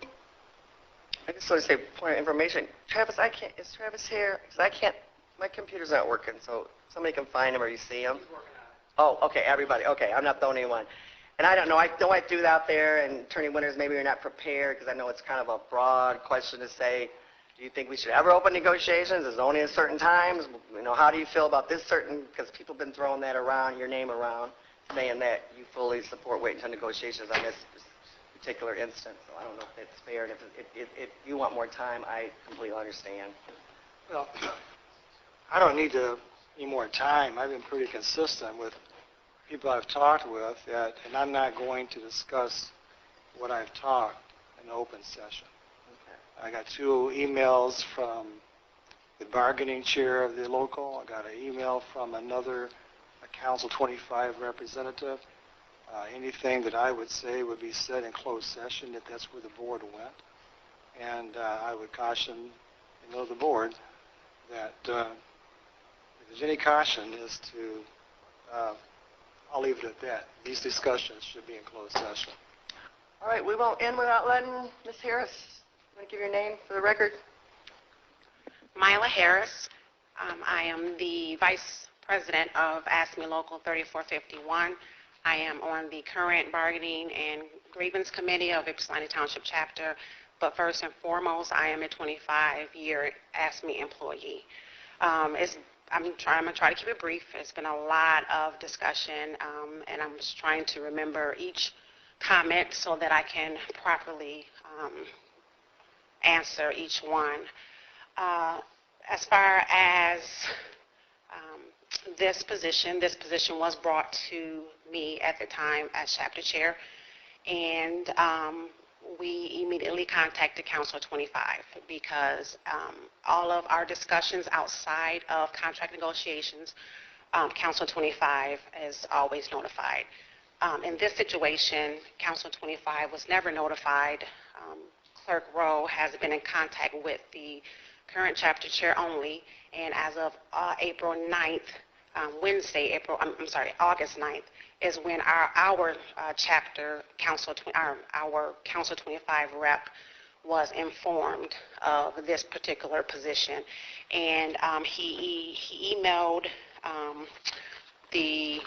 I just want to say, point of information, Travis, is Travis here? Because my computer's not working, so somebody can find him or you see him. Oh, okay, everybody. Okay, I'm not the only one. And I don't know, I threw that out there, and Attorney Winters, maybe you're not prepared, because I know it's kind of a broad question to say, do you think we should ever open negotiations? Is it only at certain times? How do you feel about this certain, because people have been throwing that around, your name around, saying that you fully support waiting until negotiations on this particular instance. So I don't know if that's fair, and if you want more time, I completely understand. Well, I don't need any more time. I've been pretty consistent with people I've talked with, and I'm not going to discuss what I've talked in open session. Okay. I got 2 emails from the bargaining chair of the local. I got an email from another Council 25 representative. Anything that I would say would be said in closed session if that's where the board went. And I would caution, the board that if there's any caution is to, I'll leave it at that. These discussions should be in closed session. All right, we won't end without letting Ms. Harris, you want to give your name for the record? Myla Harris. I am the Vice President of ASME Local 3451. I am on the current Bargaining and Grievance Committee of Ypsilanti Township Chapter, but first and foremost, I am a 25-year ASME employee. I'm going to try to keep it brief. It's been a lot of discussion, and I'm just trying to remember each comment so that I can properly answer each one. As far as this position was brought to me at the time as chapter chair, and we immediately contacted Council 25 because all of our discussions outside of contract negotiations, Council 25 is always notified. In this situation, Council 25 was never notified. Clerk Rowe has been in contact with the current chapter chair only, and as of April 9th, August 9th, is when our chapter our Council 25 rep was informed of this particular position, and he emailed the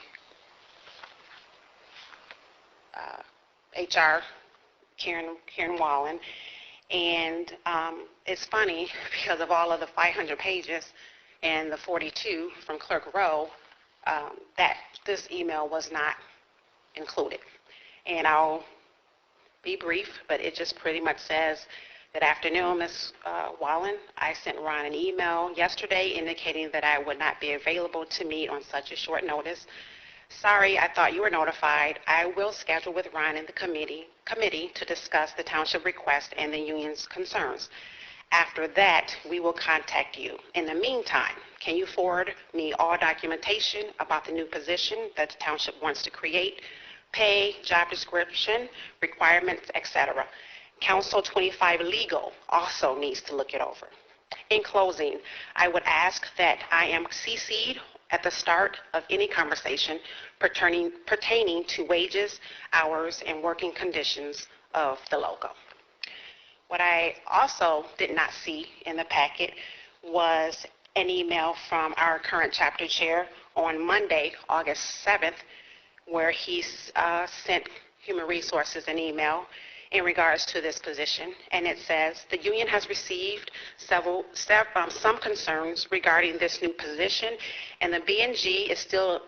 HR, Karen Wallen, and it's funny because of all of the 500 pages and the 42 from Clerk Rowe, that this email was not included. And I'll be brief, but it just pretty much says, good afternoon, Ms. Wallen. I sent Ron an email yesterday indicating that I would not be available to meet on such a short notice. Sorry, I thought you were notified. I will schedule with Ron and the committee to discuss the township request and the union's concerns. After that, we will contact you. In the meantime, can you forward me all documentation about the new position that the township wants to create pay, job description, requirements, etc. Council 25 Legal also needs to look it over. In closing, I would ask that I am CC'd at the start of any conversation pertaining to wages, hours, and working conditions of the logo. What I also did not see in the packet was an email from our current chapter chair on Monday, August 7th, where he sent Human Resources an email in regards to this position, and it says, the union has received some concerns regarding this new position, and the B&G is still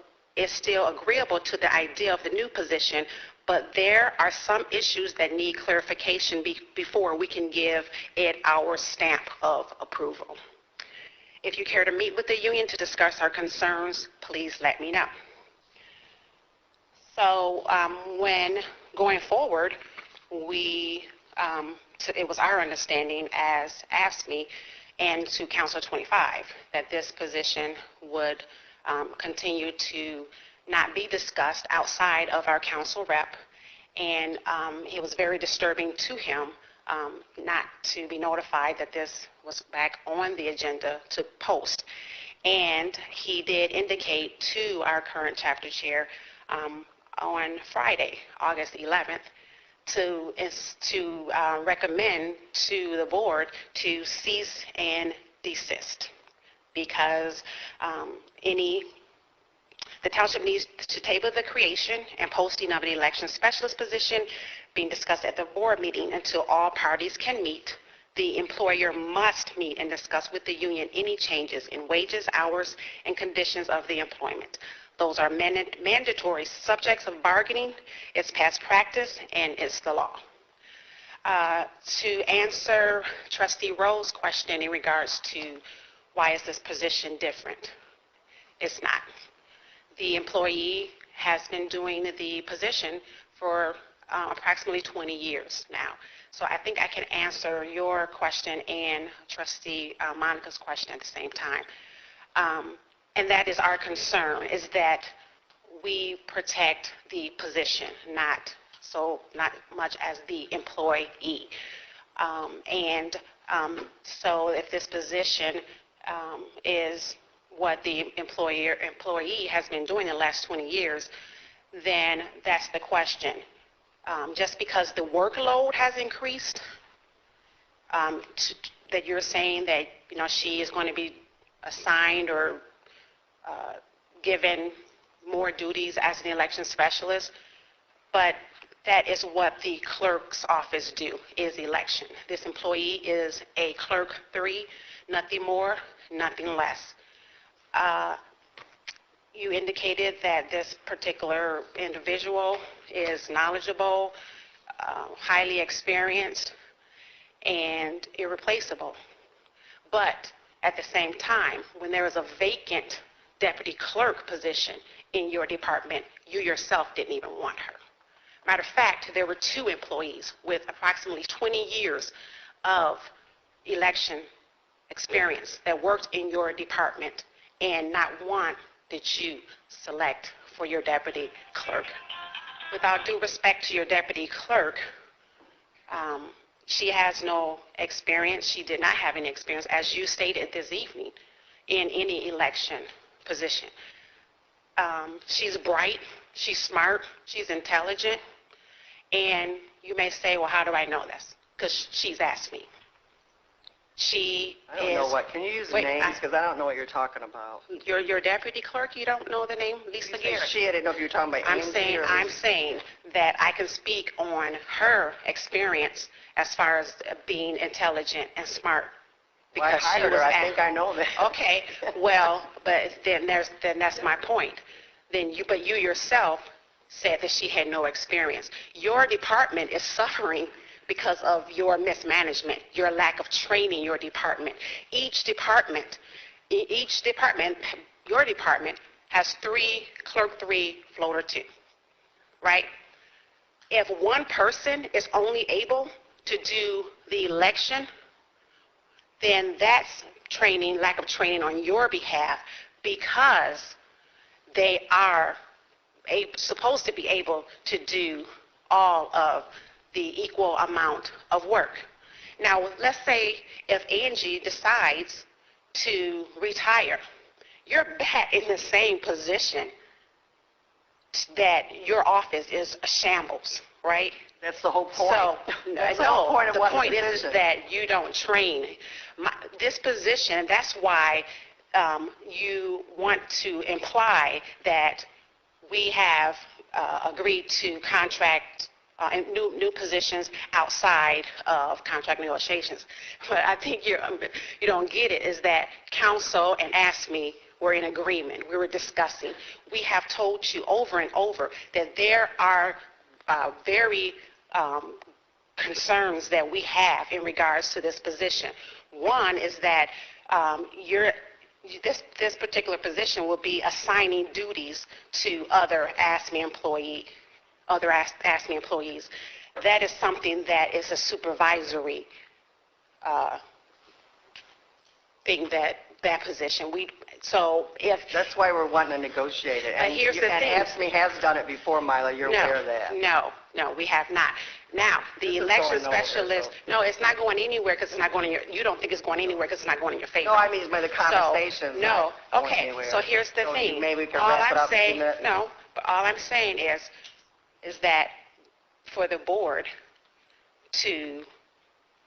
agreeable to the idea of the new position, but there are some issues that need clarification before we can give it our stamp of approval. If you care to meet with the union to discuss our concerns, please let me know. So when going forward, it was our understanding as AFSCME and to Council 25 that this position would continue to not be discussed outside of our council rep, and it was very disturbing to him not to be notified that this was back on the agenda to post. And he did indicate to our current chapter chair on Friday, August 11th, to recommend to the board to cease and desist, because the township needs to table the creation and posting of an election specialist position being discussed at the board meeting until all parties can meet. The employer must meet and discuss with the union any changes in wages, hours, and conditions of the employment. Those are mandatory subjects of bargaining. It's past practice, and it's the law. To answer Trustee Rowe's question in regards to why is this position different, it's not. The employee has been doing the position for approximately 20 years now. So I think I can answer your question and Trustee Monica's question at the same time. And that is our concern, is that we protect the position, not much as the employee. So if this position is what the employee has been doing the last 20 years, then that's the question. Just because the workload has increased, that you're saying that she is going to be assigned or given more duties as an election specialist, but that is what the clerk's office do, is election. This employee is a clerk 3, nothing more, nothing less. You indicated that this particular individual is knowledgeable, highly experienced, and irreplaceable. But at the same time, when there is a vacant deputy clerk position in your department, you yourself didn't even want her. Matter of fact, there were 2 employees with approximately 20 years of election experience that worked in your department, and not one did you select for your deputy clerk. Without due respect to your deputy clerk, she has no experience. She did not have any experience, as you stated this evening, in any election position. She's bright, she's smart, she's intelligent, and you may say, well, how do I know this? Because she's asked me. She I don't know what. Can you use names? Because I don't know what you're talking about. Your deputy clerk, you don't know the name? Lisa Garrett. She, I didn't know if you were talking about Amy or I'm saying that I can speak on her experience as far as being intelligent and smart. Well, I hired her. I think I know that. Okay, well, but then that's my point. But you yourself said that she had no experience. Your department is suffering because of your mismanagement, your lack of training your department. Your department has 3 clerk 3, floater 2, right? If one person is only able to do the election, then that's lack of training on your behalf, because they are supposed to be able to do all of the equal amount of work. Now, let's say if Angie decides to retire, you're back in the same position that your office is a shambles, right? That's the whole point. So, That's the whole point of the what point is position. that you don't train. This position, that's why you want to imply that we have agreed to contract new positions outside of contract negotiations. But I think you don't get it, is that council and ASME were in agreement. We were discussing. We have told you over and over that there are very concerns that we have in regards to this position. One is that this particular position will be assigning duties to other ASME employees. That is something that is a supervisory thing, that position. So if That's why we're wanting to negotiate it. And here's the thing. And ASME has done it before, Mila. You're aware of that. No, we have not. Now, the This is election going nowhere, specialist, so. no, it's not going anywhere because it's not going in you don't think it's going anywhere because it's not going in your favor. No, I mean by the conversations. No, not going okay, anywhere. so here's the So thing. maybe we can All wrap it I'm up in a saying, minute. no, but all I'm saying is that for the board to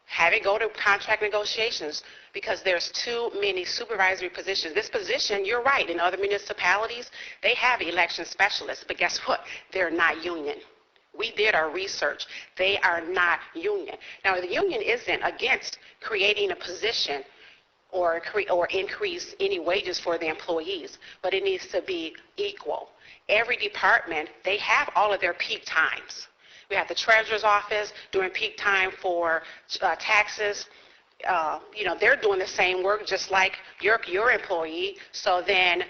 have it go to contract negotiations, because there's too many supervisory positions. This position, you're right, in other municipalities, they have election specialists, but guess what? They're not union. We did our research. They are not union. Now, the union isn't against creating a position or increase any wages for the employees, but it needs to be equal. Every department, they have all of their peak times. We have the treasurer's office doing peak time for taxes. They're doing the same work just like your employee. So then,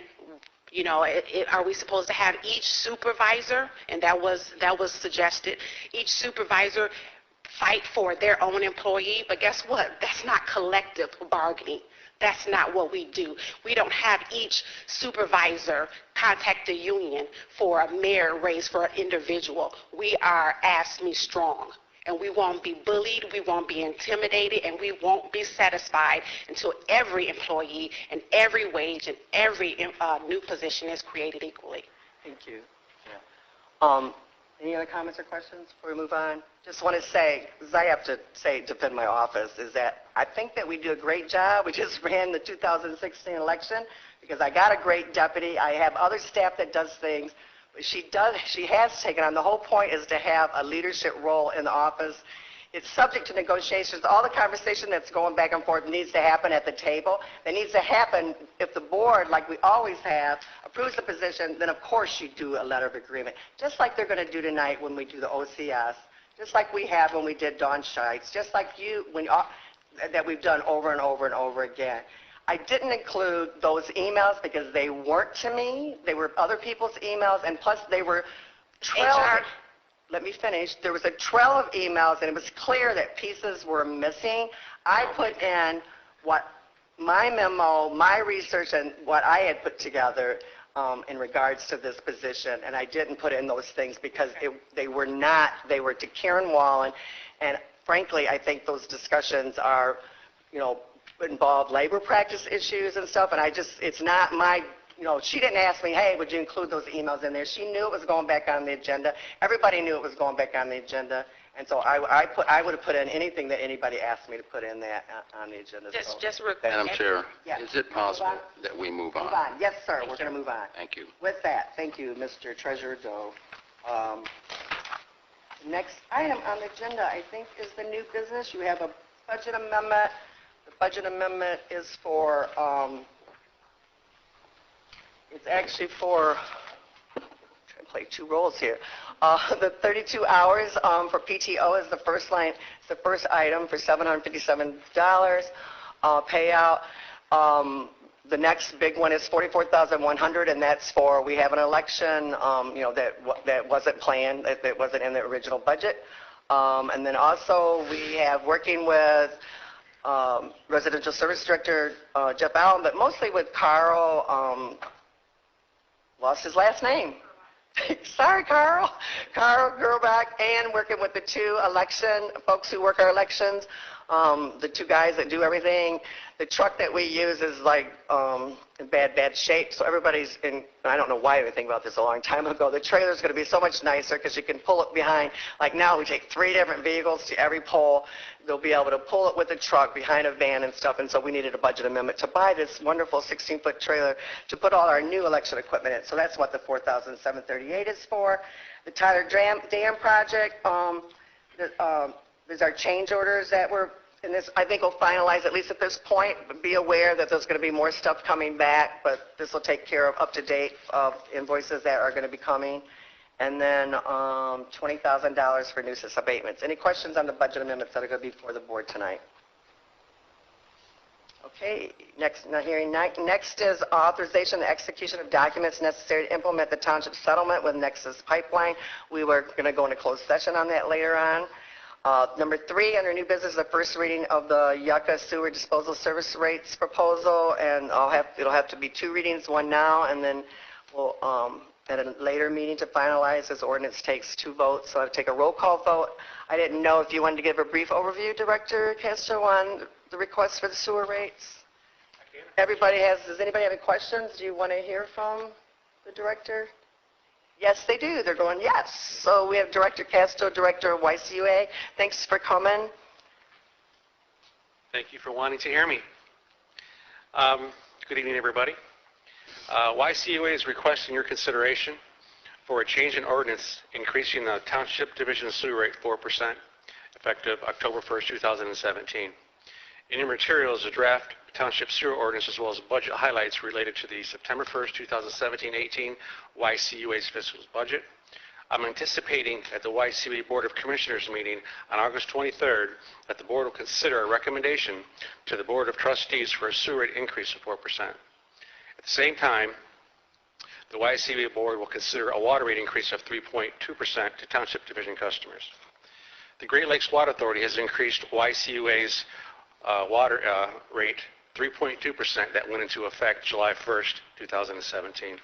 are we supposed to have each supervisor, and that was suggested, each supervisor fight for their own employee? But guess what? That's not collective bargaining. That's not what we do. We don't have each supervisor contact the union for a merit raise for an individual. We are ASME strong, and we won't be bullied, we won't be intimidated, and we won't be satisfied until every employee and every wage and every new position is created equally. Thank you. Yeah. Any other comments or questions before we move on? Just want to say, because I have to defend my office, is that I think that we do a great job. We just ran the 2016 election because I got a great deputy. I have other staff that does things. But she has taken on, the whole point is to have a leadership role in the office. It's subject to negotiations. All the conversation that's going back and forth needs to happen at the table. That needs to happen if the board, like we always have, approves the position, then of course you do a letter of agreement. Just like they're going to do tonight when we do the OCS, just like we have when we did Dawn Scheitz, just like that we've done over and over and over again. I didn't include those emails because they weren't to me. They were other people's emails, and plus they were 12. Let me finish. There was a trail of emails, and it was clear that pieces were missing. I put in what my memo, my research, and what I had put together in regards to this position, and I didn't put in those things because they were to Karen Wallen, and frankly, I think those discussions are, involve labor practice issues and stuff, and it's not my, she didn't ask me, hey, would you include those emails in there? She knew it was going back on the agenda. Everybody knew it was going back on the agenda, and so I would have put in anything that anybody asked me to put in that on the agenda. Just real quick. Madam Chair, Yeah. is it possible that we move on? Move on. Yes, sir. We're going to move on. Thank you. With that, thank you, Mr. Treasurer Doe. Next item on the agenda, I think, is the new business. You have a budget amendment. The budget amendment is for, it's actually for, I'm trying to play two roles here. The 32 hours for PTO is the first line. It's the first item for $757 payout. The next big one is $44,100, and that's for, we have an election, that wasn't planned, that wasn't in the original budget. And then also we have working with Residential Service Director Jeff Allen, but mostly with Carl, lost his last name. Sorry, Carl. Carl Gerlbach, and working with the two election folks who work our elections, the two guys that do everything. The truck that we use is like in bad shape, so everybody's in, I don't know why I didn't think about this a long time ago. The trailer's going to be so much nicer because you can pull it behind. Like now we take 3 different vehicles to every pole. They'll be able to pull it with a truck behind a van and stuff, and so we needed a budget amendment to buy this wonderful 16-foot trailer to put all our new election equipment in. So that's what the $4,738 is for. The Tyler Dam project, there's our change orders that were, and this I think will finalize at least at this point, but be aware that there's going to be more stuff coming back, but this will take care of up-to-date invoices that are going to be coming. And then $20,000 for nuisance abatements. Any questions on the budget amendments that are going to be before the board tonight? Okay, next is authorization and execution of documents necessary to implement the township settlement with Nexus Pipeline. We were going to go into closed session on that later on. Number 3, under new business, the first reading of the Yucca sewer disposal service rates proposal, and it'll have to be 2 readings, one now, and then we'll at a later meeting to finalize. This ordinance takes 2 votes, so I'll take a roll call vote. I didn't know if you wanted to give a brief overview, Director Castro, on the request for the sewer rates. Does anybody have any questions? Do you want to hear from the director? Yes, they do. They're going, yes. So we have Director Castro, Director of YCUA. Thanks for coming. Thank you for wanting to hear me. Good evening, everybody. YCUA is requesting your consideration for a change in ordinance increasing the Township Division sewer rate 4% effective October 1st, 2017. In your materials, a draft Township sewer ordinance as well as budget highlights related to the September 1st, 2017-18 YCUA's fiscal budget. I'm anticipating at the YCUA Board of Commissioners meeting on August 23rd that the board will consider a recommendation to the Board of Trustees for a sewer rate increase of 4%. At the same time, the YCUA board will consider a water rate increase of 3.2% to Township Division customers. The Great Lakes Water Authority has increased YCUA's water rate 3.2% that went into effect July 1st, 2017.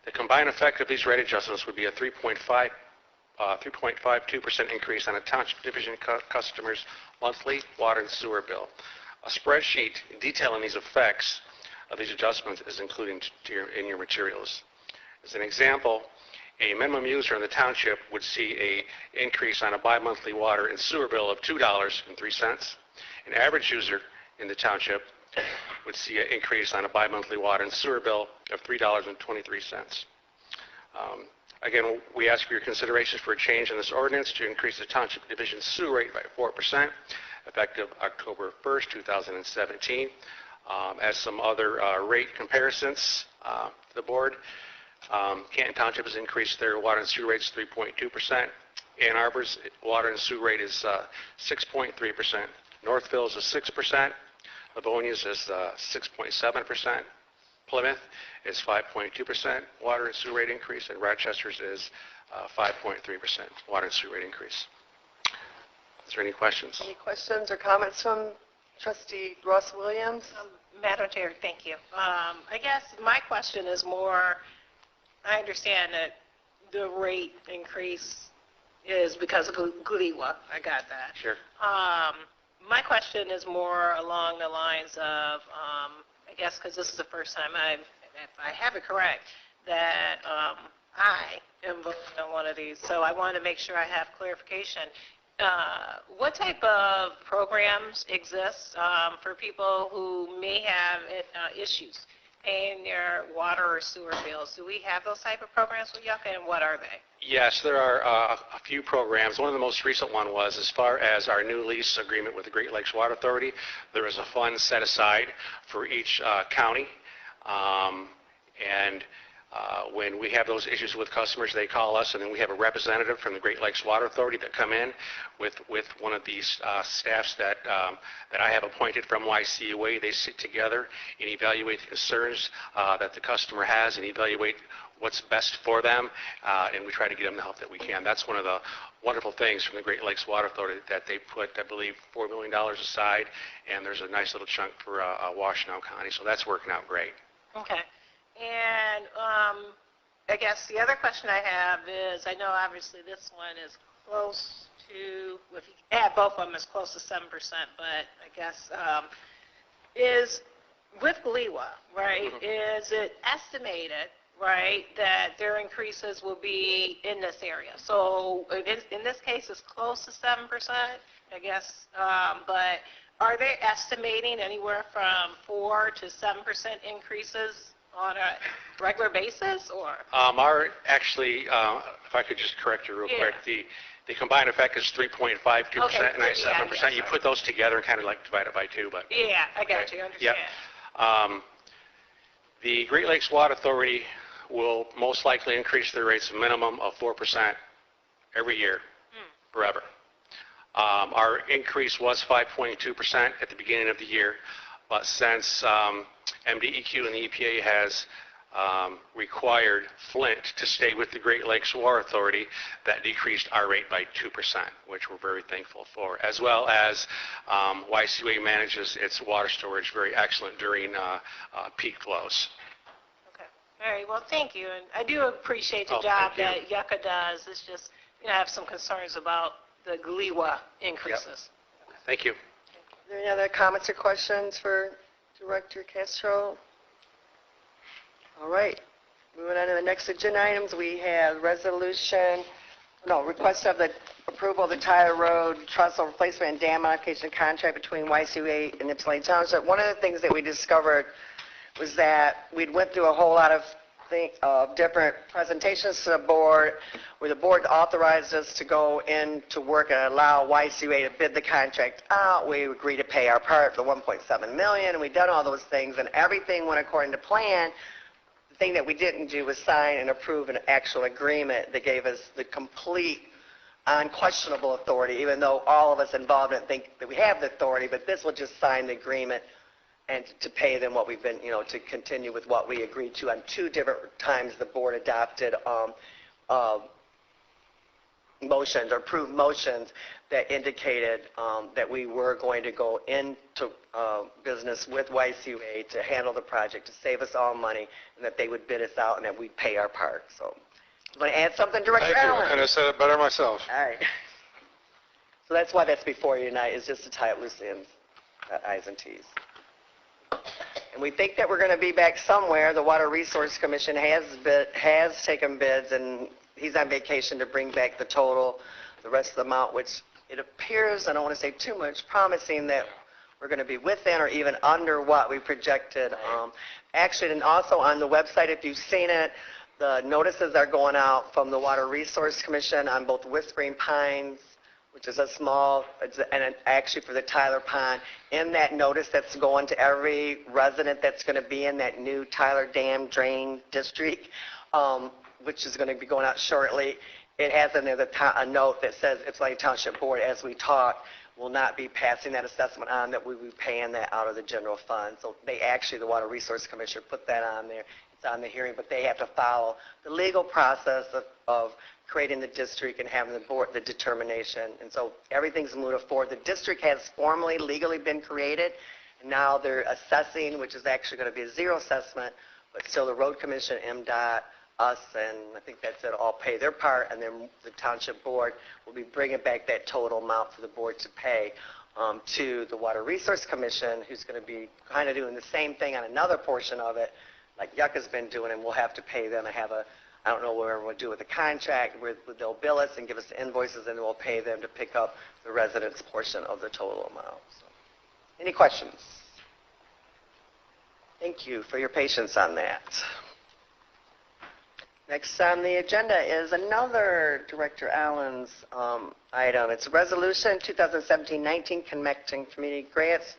The combined effect of these rate adjustments would be a 3.52% increase on a Township Division customers' monthly water and sewer bill. A spreadsheet detailing these effects of these adjustments is included in your materials. As an example, a minimum user in the township would see an increase on a bi-monthly water and sewer bill of $2.03. An average user in the township would see an increase on a bi-monthly water and sewer bill of $3.23. Again, we ask for your considerations for a change in this ordinance to increase the Township Division sewer rate by 4% effective October 1st, 2017. As some other rate comparisons to the board, Canton Township has increased their water and sewer rates 3.2%. Ann Arbor's water and sewer rate is 6.3%. Northville's is 6%. Livonia's is 6.7%. Plymouth is 5.2% water and sewer rate increase, and Rochester's is 5.3% water and sewer rate increase. Is there any questions? Any questions or comments from Trustee Ross Williams? Madam Chair, thank you. I guess my question is more, I understand that the rate increase is because of Gleewa. I got that. Sure. My question is more along the lines of, I guess because this is the first time if I have it correct, that I am voting on one of these. So I want to make sure I have clarification. What type of programs exist for people who may have issues paying their water or sewer bills? Do we have those type of programs with Yucca, and what are they? Yes, there are a few programs. One of the most recent one was as far as our new lease agreement with the Great Lakes Water Authority. There is a fund set aside for each county, and when we have those issues with customers, they call us, and then we have a representative from the Great Lakes Water Authority that come in with one of these staffs that I have appointed from YCUA. They sit together and evaluate the concerns that the customer has and evaluate what's best for them, and we try to get them the help that we can. That's one of the wonderful things from the Great Lakes Water Authority, that they put, I believe, $4 million aside, and there's a nice little chunk for Washtenaw County, so that's working out great. Okay. And I guess the other question I have is, I know obviously this one is close to, if you add both of them, it's close to 7%, but I guess, is with GLEWA, right, is it estimated, right, that their increases will be in this area? So in this case, it's close to 7%, I guess, but are they estimating anywhere from 4 to 7% increases on a regular basis, or? Actually, if I could just correct you real quick, the combined effect is 3.52% and 7%. You put those together and kind of like divide it by 2, but. Yeah, I got you, understand. The Great Lakes Water Authority will most likely increase their rates a minimum of 4% every year, forever. Our increase was 5.2% at the beginning of the year, but since MDEQ and the EPA has required Flint to stay with the Great Lakes Water Authority, that decreased our rate by 2%, which we're very thankful for, as well as YCWA manages its water storage very excellent during peak flows. Okay. All right. Well, thank you. And I do appreciate the job that Yucca does. It's just, I have some concerns about the GLEWA increases. Yep. Thank you. Are there any other comments or questions for Director Castro? All right. Moving on to the next agenda items, we have request of the approval of the Tyler Road trestle replacement and dam modification contract between YCWA and Ypsilanti Township. One of the things that we discovered was that we'd went through a whole lot of different presentations to the board, where the board authorized us to go into work and allow YCWA to bid the contract out. We agreed to pay our part for $1.7 million, and we'd done all those things, and everything went according to plan. The thing that we didn't do was sign and approve an actual agreement that gave us the complete, unquestionable authority, even though all of us involved didn't think that we have the authority, but this will just sign the agreement and to pay them what we've been, to continue with what we agreed to on 2 different times the board adopted motions or approved motions that indicated that we were going to go into business with YCWA to handle the project, to save us all money, and that they would bid us out and that we'd pay our part. So, you want to add something, Director Allen? Thank you, and I said it better myself. All right. So that's why that's before you tonight, is just to tie up loose ends, I's and T's. And we think that we're going to be back somewhere. The Water Resource Commission has taken bids, and he's on vacation to bring back the total, the rest of the amount, which it appears, I don't want to say too much, promising that we're going to be within or even under what we projected. Actually, and also on the website, if you've seen it, the notices are going out from the Water Resource Commission on both Whispering Pines, which is a small, and actually for the Tyler Pond. In that notice that's going to every resident that's going to be in that new Tyler Dam Drain District, which is going to be going out shortly, it has in there a note that says Ypsilanti Township Board, as we talk, will not be passing that assessment on, that we will be paying that out of the general fund. So they actually, the Water Resource Commissioner, put that on there. It's on the hearing, but they have to follow the legal process of creating the district and having the board, the determination. And so everything's moving forward. The district has formally, legally been created, and now they're assessing, which is actually going to be a zero assessment, but still the Road Commission, MDOT, us, and I think that's it, all pay their part, and then the township board will be bringing back that total amount for the board to pay to the Water Resource Commission, who's going to be kind of doing the same thing on another portion of it, like Yucca's been doing, and we'll have to pay them and have a, I don't know where we'll do with the contract, where they'll bill us and give us the invoices, and we'll pay them to pick up the residents' portion of the total amount. So, any questions? Thank you for your patience on that. Next on the agenda is another Director Allen's item. It's Resolution 2017-19 Connecting Community Grants.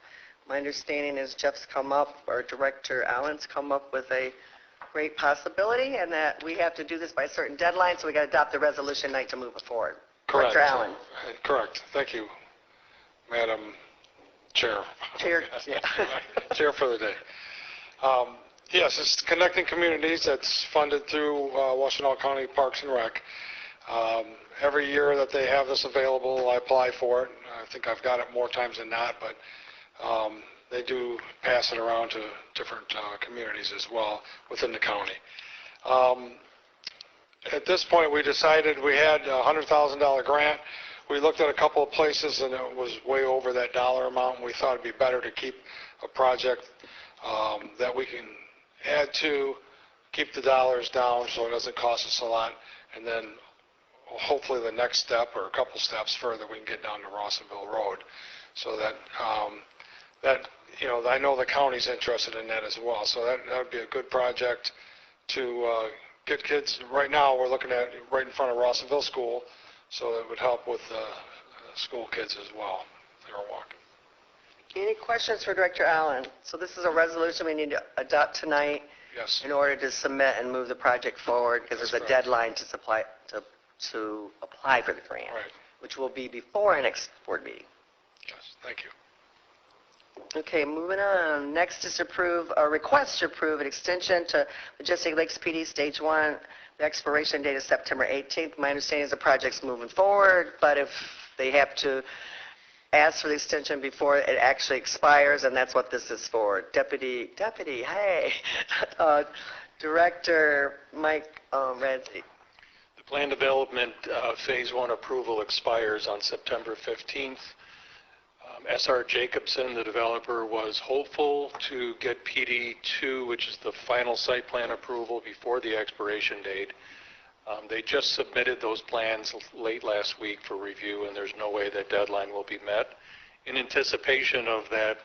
My understanding is Jeff's come up, or Director Allen's come up with a great possibility, and that we have to do this by a certain deadline, so we got to adopt the resolution tonight to move it forward. Correct. Director Allen. Correct. Thank you, Madam Chair. Chair, yeah. Chair for the day. Yes, it's Connecting Communities. That's funded through Washtenaw County Parks and Rec. Every year that they have this available, I apply for it. I think I've got it more times than not, but they do pass it around to different communities as well within the county. At this point, we decided we had a $100,000 grant. We looked at a couple of places, and it was way over that dollar amount, and we thought it'd be better to keep a project that we can add to, keep the dollars down so it doesn't cost us a lot, and then hopefully the next step or a couple steps further, we can get down to Rawsonville Road. So that, I know the county's interested in that as well. So that would be a good project to get kids. Right now, we're looking at right in front of Rawsonville School, so it would help with school kids as well. They were walking. Any questions for Director Allen? So this is a resolution we need to adopt tonight Yes. in order to submit and move the project forward, because there's a That's correct. deadline to apply for the grant, Right. which will be before our next board meeting. Yes. Thank you. Okay, moving on. Next is request to approve an extension to Majestic Lakes PD Stage 1. The expiration date is September 18th. My understanding is the project's moving forward, but if they have to ask for the extension before it actually expires, and that's what this is for. Deputy, hey, Director Mike Radzi. The plan development phase 1 approval expires on September 15th. S.R. Jacobson, the developer, was hopeful to get PD2, which is the final site plan approval, before the expiration date. They just submitted those plans late last week for review, and there's no way that deadline will be met. In anticipation of that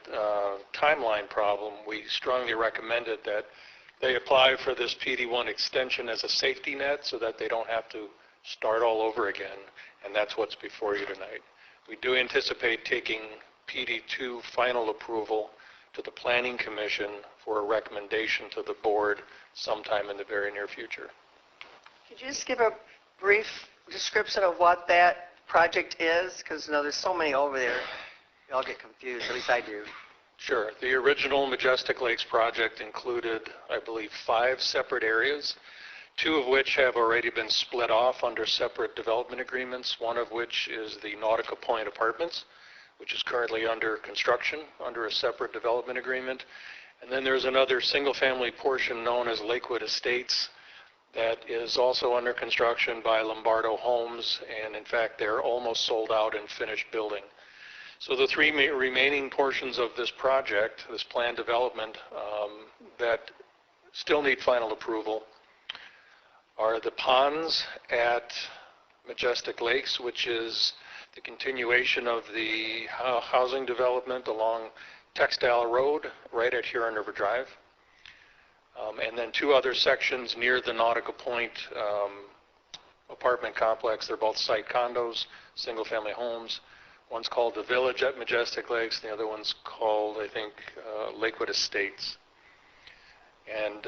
timeline problem, we strongly recommended that they apply for this PD1 extension as a safety net so that they don't have to start all over again, and that's what's before you tonight. We do anticipate taking PD2 final approval to the Planning Commission for a recommendation to the board sometime in the very near future. Could you just give a brief description of what that project is? Because, there's so many over there. You all get confused, at least I do. Sure. The original Majestic Lakes project included, I believe, 5 separate areas, 2 of which have already been split off under separate development agreements, one of which is the Nautical Point Apartments, which is currently under construction under a separate development agreement. And then there's another single-family portion known as Lakewood Estates that is also under construction by Lombardo Homes, and in fact, they're almost sold out and finished building. So the 3 remaining portions of this project, this planned development, that still need final approval are the ponds at Majestic Lakes, which is the continuation of the housing development along Textile Road right at Huron River Drive. And then 2 other sections near the Nautical Point apartment complex. They're both site condos, single-family homes. One's called the Village at Majestic Lakes. The other one's called, I think, Lakewood Estates. And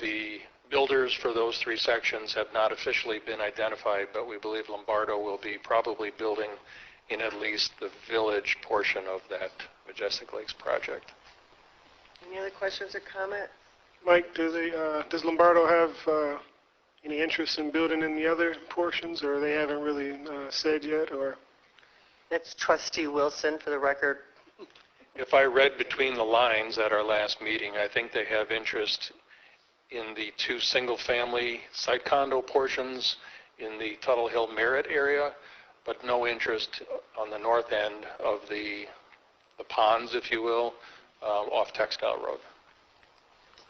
the builders for those 3 sections have not officially been identified, but we believe Lombardo will be probably building in at least the village portion of that Majestic Lakes project. Any other questions or comments? Mike, does Lombardo have any interest in building in the other portions, or they haven't really said yet? Or That's Trustee Wilson, for the record. If I read between the lines at our last meeting, I think they have interest in the 2 single-family site condo portions in the Tuttle Hill Merritt area, but no interest on the north end of the ponds, if you will, off Textile Road.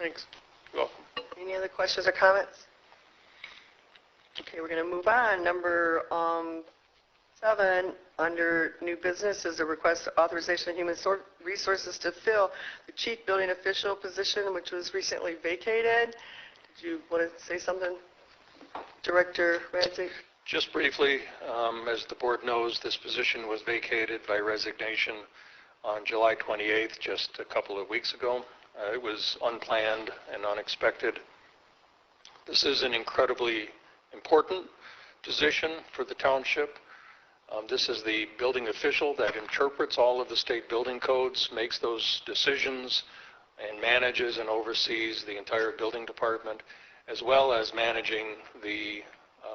thanks. You're welcome. Any other questions or comments? Okay, we're going to move on. Number 7, under new business, is a request authorization of human resources to fill the chief building official position, which was recently vacated. Did you want to say something, Director Radzi? Just briefly, as the board knows, this position was vacated by resignation on July 28th, just a couple of weeks ago. It was unplanned and unexpected. This is an incredibly important position for the township. This is the building official that interprets all of the state building codes, makes those decisions, and manages and oversees the entire building department, as well as managing the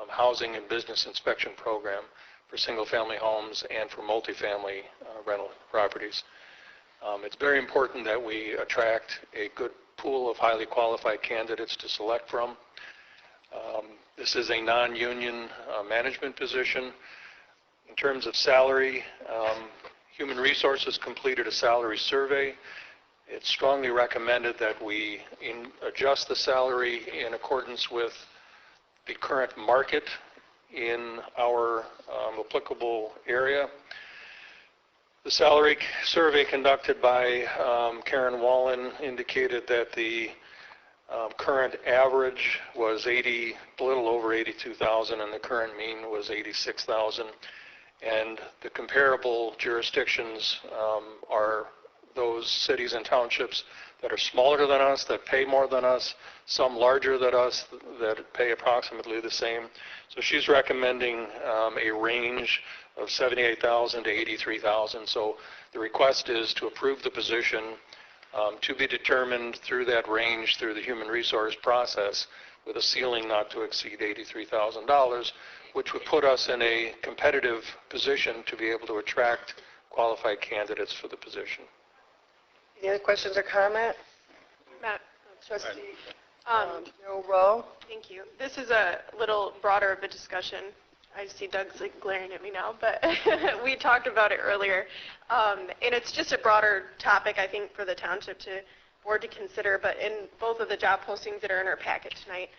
housing and business inspection program for single-family homes and for multifamily rental properties. It's very important that we attract a good pool of highly qualified candidates to select from. This is a non-union management position. In terms of salary, Human Resources completed a salary survey. It's strongly recommended that we adjust the salary in accordance with the current market in our applicable area. The salary survey conducted by Karen Wallen indicated that the current average was a little over 82,000, and the current mean was 86,000. And the comparable jurisdictions are those cities and townships that are smaller than us, that pay more than us, some larger than us that pay approximately the same. So she's recommending a range of 78,000 to 83,000. So the request is to approve the position to be determined through that range through the human resource process with a ceiling not to exceed $83,000, which would put us in a competitive position to be able to attract qualified candidates for the position. Any other questions or comments? Matt, Trustee Rowe. Thank you. This is a little broader of a discussion. I see Doug's like glaring at me now, but we talked about it earlier. And it's just a broader topic, I think, for the township board to consider. But in both of the job postings that are in our packet tonight,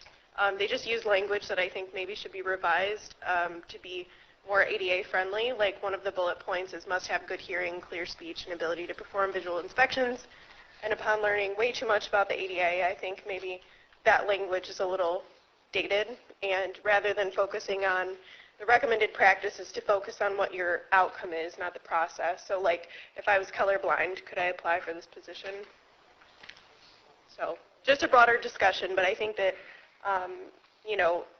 they just use language that I think maybe should be revised to be more ADA friendly. Like one of the bullet points is must have good hearing, clear speech, and ability to perform visual inspections. And upon learning way too much about the ADA, I think maybe that language is a little dated. And rather than focusing on the recommended practice is to focus on what your outcome is, not the process. So like if I was colorblind, could I apply for this position? So just a broader discussion, but I think that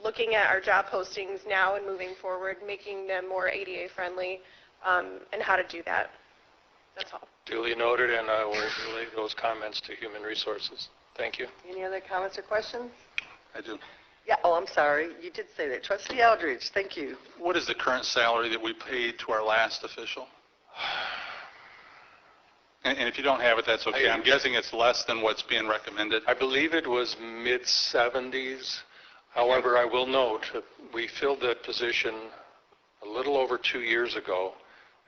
looking at our job postings now and moving forward, making them more ADA friendly, and how to do that. That's all. Duly noted, and I will relay those comments to Human Resources. Thank you. Any other comments or questions? I do. Yeah, oh, I'm sorry. You did say that. Trustee Eldridge, thank you. What is the current salary that we paid to our last official? And if you don't have it, that's okay. I'm guessing it's less than what's being recommended. I believe it was mid-70s. However, I will note that we filled that position a little over 2 years ago.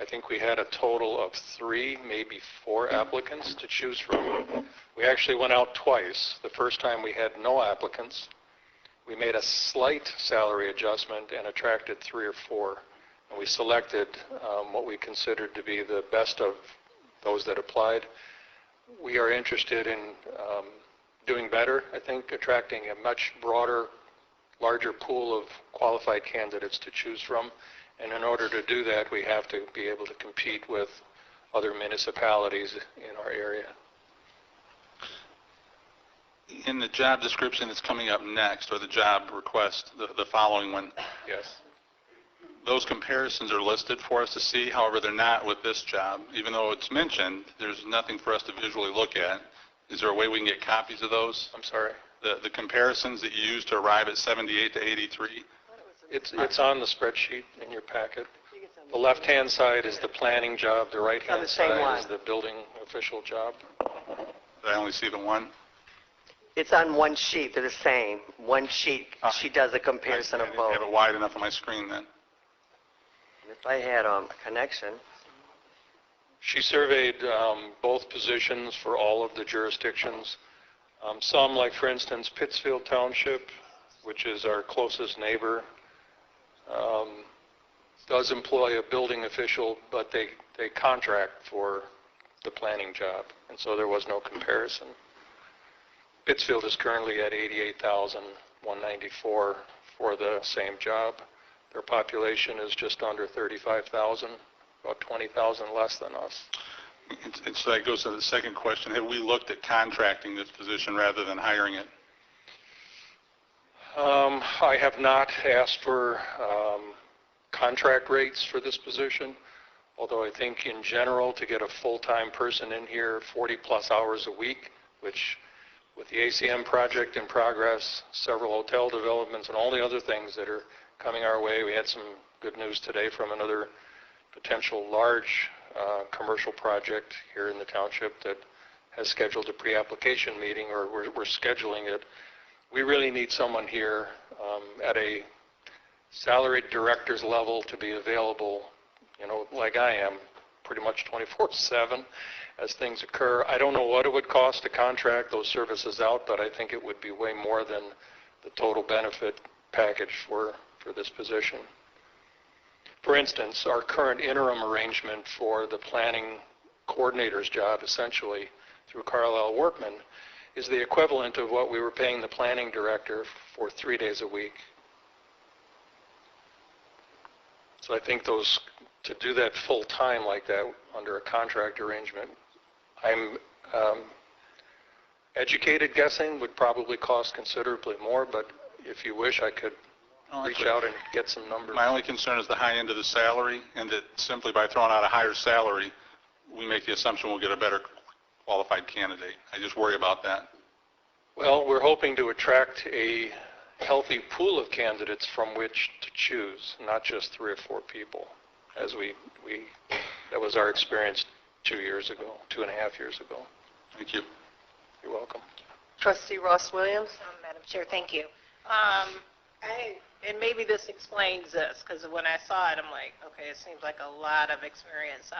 I think we had a total of 3, maybe 4 applicants to choose from. We actually went out twice. The first time we had no applicants. We made a slight salary adjustment and attracted 3 or 4. And we selected what we considered to be the best of those that applied. We are interested in doing better, I think, attracting a much broader, larger pool of qualified candidates to choose from. And in order to do that, we have to be able to compete with other municipalities in our area. In the job description that's coming up next, or the job request, the following one, Yes. those comparisons are listed for us to see. However, they're not with this job. Even though it's mentioned, there's nothing for us to visually look at. Is there a way we can get copies of those? I'm sorry. The comparisons that you used to arrive at 78 to 83? It's on the spreadsheet in your packet. The left-hand side is the planning job. The right-hand side is the building official job. Did I only see the one? It's on one sheet. They're the same. One sheet. She does a comparison I of didn't both. have it wide enough on my screen then. If I had a connection. She surveyed both positions for all of the jurisdictions. Some, like for instance, Pittsfield Township, which is our closest neighbor, does employ a building official, but they contract for the planning job, and so there was no comparison. Pittsfield is currently at $88,194 for the same job. Their population is just under 35,000, about 20,000 less than us. And so that goes to the second question. Have we looked at contracting this position rather than hiring it? I have not asked for contract rates for this position, although I think in general to get a full-time person in here 40-plus hours a week, which with the ACM project in progress, several hotel developments, and all the other things that are coming our way. We had some good news today from another potential large commercial project here in the township that has scheduled a pre-application meeting, or we're scheduling it. We really need someone here at a salaried director's level to be available, like I am, pretty much 24/7 as things occur. I don't know what it would cost to contract those services out, but I think it would be way more than the total benefit package for this position. For instance, our current interim arrangement for the planning coordinator's job, essentially through Carlisle Workman, is the equivalent of what we were paying the planning director for 3 days a week. So I think to do that full time like that under a contract arrangement, I'm educated guessing would probably cost considerably more, but if you wish, I could reach out and get some numbers. My only concern is the high end of the salary, and that simply by throwing out a higher salary, we make the assumption we'll get a better qualified candidate. I just worry about that. Well, we're hoping to attract a healthy pool of candidates from which to choose, not just 3 or 4 people, as that was our experience 2.5 years ago. Thank you. You're welcome. Trustee Ross Williams? Madam Chair, thank you. And maybe this explains this, because when I saw it, I'm like, okay, it seems like a lot of experience.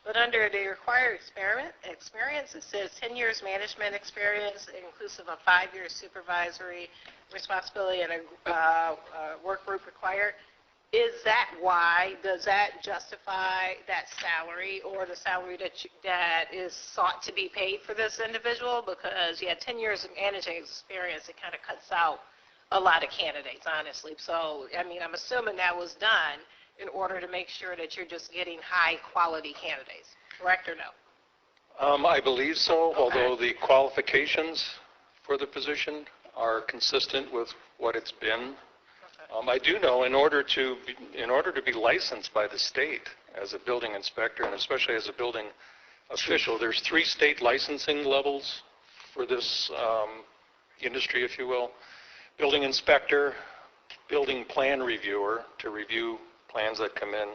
But under the required experience, it says 10 years management experience, inclusive of 5 years supervisory responsibility and a work group required. Is that why? Does that justify that salary or the salary that is sought to be paid for this individual? Because, 10 years of managing experience, it kind of cuts out a lot of candidates, honestly. So, I'm assuming that was done in order to make sure that you're just getting high-quality candidates, correct or no? I believe so, Okay. although the qualifications for the position are consistent with what it's been. I do know in order to be licensed by the state as a building inspector, and especially as a building official, there's 3 state licensing levels for this industry, if you will. Building inspector, building plan reviewer to review plans that come in,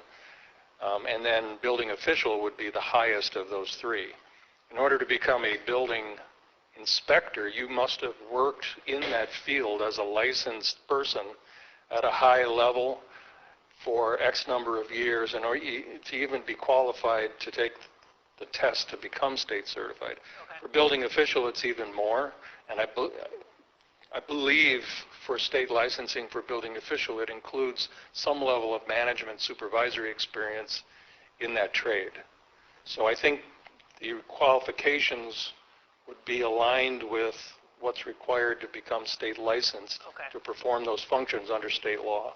and then building official would be the highest of those 3. In order to become a building inspector, you must have worked in that field as a licensed person at a high level for X number of years in order to even be qualified to take the test to become state certified. Okay. For building official, it's even more, and I believe for state licensing for building official, it includes some level of management supervisory experience in that trade. So I think the qualifications would be aligned with what's required to become state licensed to perform those functions under state law.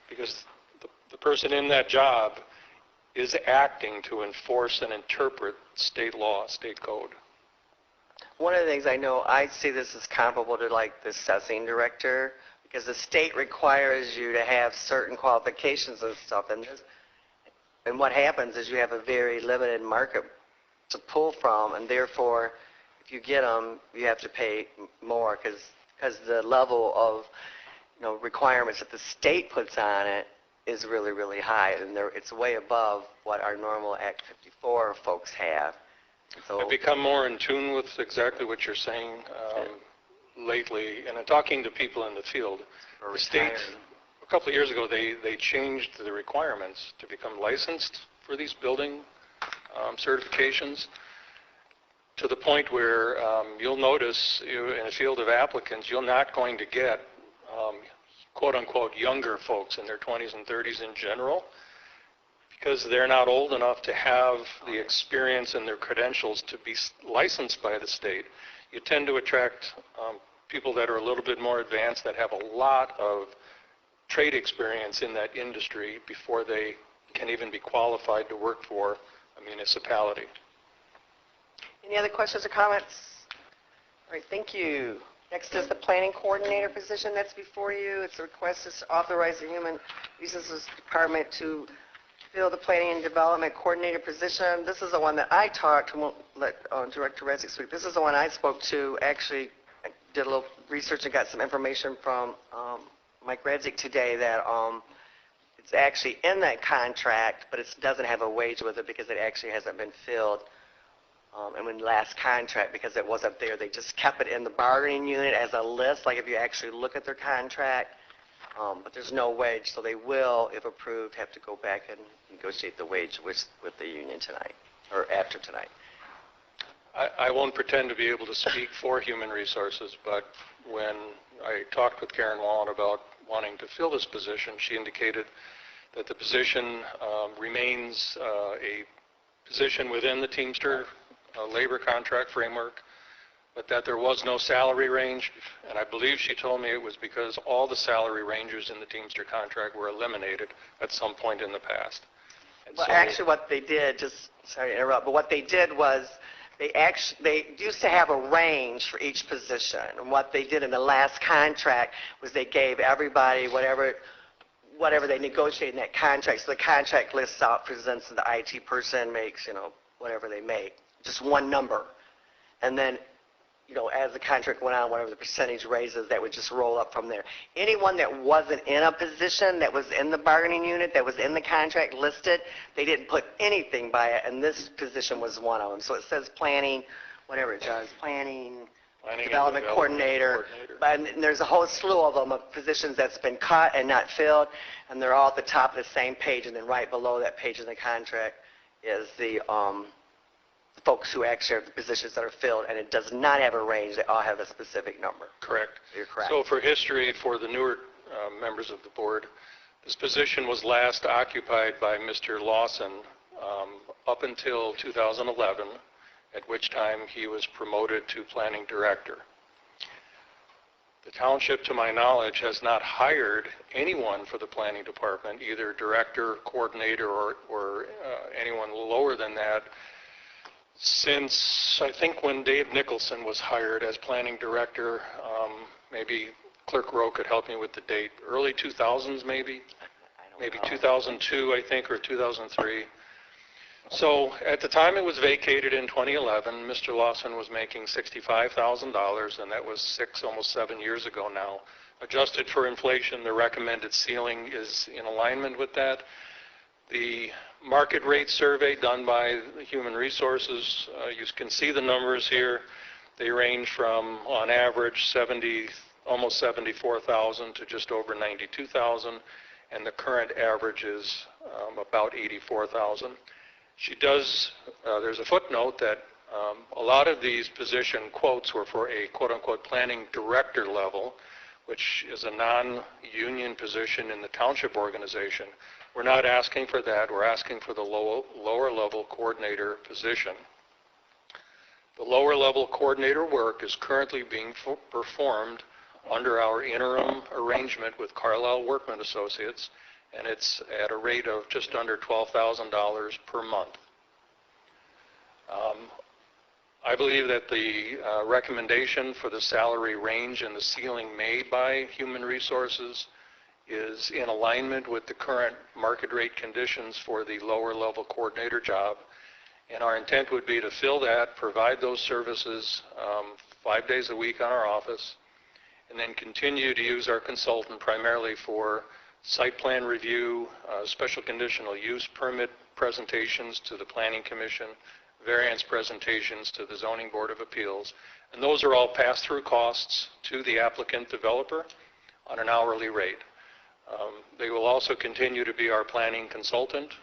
Because the person in that job is acting to enforce and interpret state law, state code. One of the things I know, I see this as comparable to like the assessing director, because the state requires you to have certain qualifications and stuff, and what happens is you have a very limited market to pull from, and therefore, if you get them, you have to pay more, because the level of requirements that the state puts on it is really, really high, and it's way above what our normal Act 54 folks have. So I've become more in tune with exactly what you're saying lately, and in talking to people in the field. The state, a couple of years ago, they changed the requirements to become licensed for these building certifications to the point where you'll notice in a field of applicants, you're not going to get quote-unquote younger folks in their 20s and 30s in general, because they're not old enough to have the experience and their credentials to be licensed by the state. You tend to attract people that are a little bit more advanced, that have a lot of trade experience in that industry before they can even be qualified to work for a municipality. any other questions or comments? All right, thank you. Next is the planning coordinator position that's before you. It's a request to authorize the Human Resources Department to fill the planning and development coordinator position. This is the one that I talked, and we'll let Director Rezek speak. This is the one I spoke to. Actually, I did a little research and got some information from Mike Rezek today that it's actually in that contract, but it doesn't have a wage with it because it actually hasn't been filled. And when last contract, because it wasn't there, they just kept it in the bargaining unit as a list. Like if you actually look at their contract, but there's no wage, so they will, if approved, have to go back and negotiate the wage with the union tonight, or after tonight. I won't pretend to be able to speak for Human Resources, but when I talked with Karen Wallen about wanting to fill this position, she indicated that the position remains a position within the Teamster labor contract framework, but that there was no salary range, and I believe she told me it was because all the salary ranges in the Teamster contract were eliminated at some point in the past. And Well, so- actually what they did, just, sorry to interrupt, but what they did was they used to have a range for each position, and what they did in the last contract was they gave everybody whatever they negotiated in that contract. So the contract lists out, presents the IT person makes, whatever they make, just one number. And then, as the contract went on, whatever the percentage raises, that would just roll up from there. Anyone that wasn't in a position that was in the bargaining unit, that was in the contract listed, they didn't put anything by it, and this position was one of them. So it says planning, whatever it does, planning Planning and development coordinator. And there's a whole slew of them, of positions that's been cut and not filled, and they're all at the top of the same page, and then right below that page in the contract is the folks who actually have the positions that are filled, and it does not have a range. They all have a specific number. Correct. You're correct. So for history, for the newer members of the board, this position was last occupied by Mr. Lawson up until 2011, at which time he was promoted to planning director. The township, to my knowledge, has not hired anyone for the planning department, either director, coordinator, or anyone lower than that, since I think when Dave Nicholson was hired as planning director. Maybe Clerk Rowe could help me with the date. Early 2000s, maybe 2002, I think, or 2003. So at the time it was vacated in 2011, Mr. Lawson was making $65,000, and that was almost 7 years ago now. Adjusted for inflation, the recommended ceiling is in alignment with that. The market rate survey done by Human Resources, you can see the numbers here. They range from, on average, almost 74,000 to just over 92,000, and the current average is about 84,000. There's a footnote that a lot of these position quotes were for a quote-unquote planning director level, which is a non-union position in the township organization. We're not asking for that. We're asking for the lower level coordinator position. The lower level coordinator work is currently being performed under our interim arrangement with Carlisle Workman Associates, and it's at a rate of just under $12,000 per month. I believe that the recommendation for the salary range and the ceiling made by Human Resources is in alignment with the current market rate conditions for the lower level coordinator job, and our intent would be to fill that, provide those services 5 days a week on our office, and then continue to use our consultant primarily for site plan review, special conditional use permit presentations to the Planning Commission, variance presentations to the Zoning Board of Appeals, and those are all pass-through costs to the applicant developer on an hourly rate. They will also continue to be our planning consultant,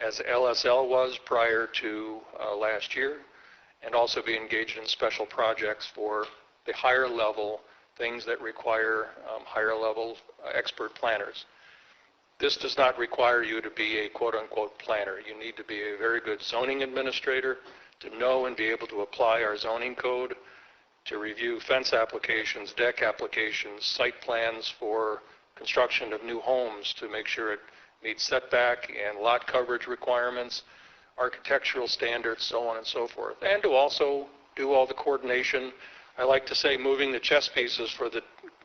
as LSL was prior to last year, and also be engaged in special projects for the higher level things that require higher level expert planners. This does not require you to be a quote-unquote planner. You need to be a very good zoning administrator to know and be able to apply our zoning code, to review fence applications, deck applications, site plans for construction of new homes to make sure it meets setback and lot coverage requirements, architectural standards, so on and so forth, and to also do all the coordination. I like to say moving the chess pieces for the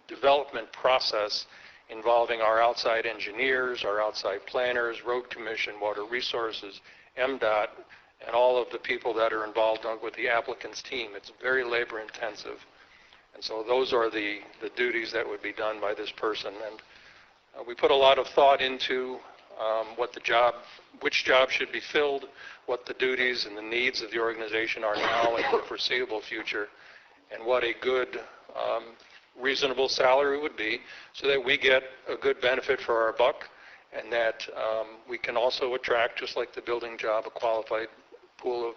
development process involving our outside engineers, our outside planners, road commission, water resources, MDOT, and all of the people that are involved with the applicant's team. It's very labor intensive. And so those are the duties that would be done by this person. And we put a lot of thought into which job should be filled, what the duties and the needs of the organization are now and in the foreseeable future, and what a good reasonable salary would be, so that we get a good benefit for our buck, and that we can also attract, just like the building job, a qualified pool of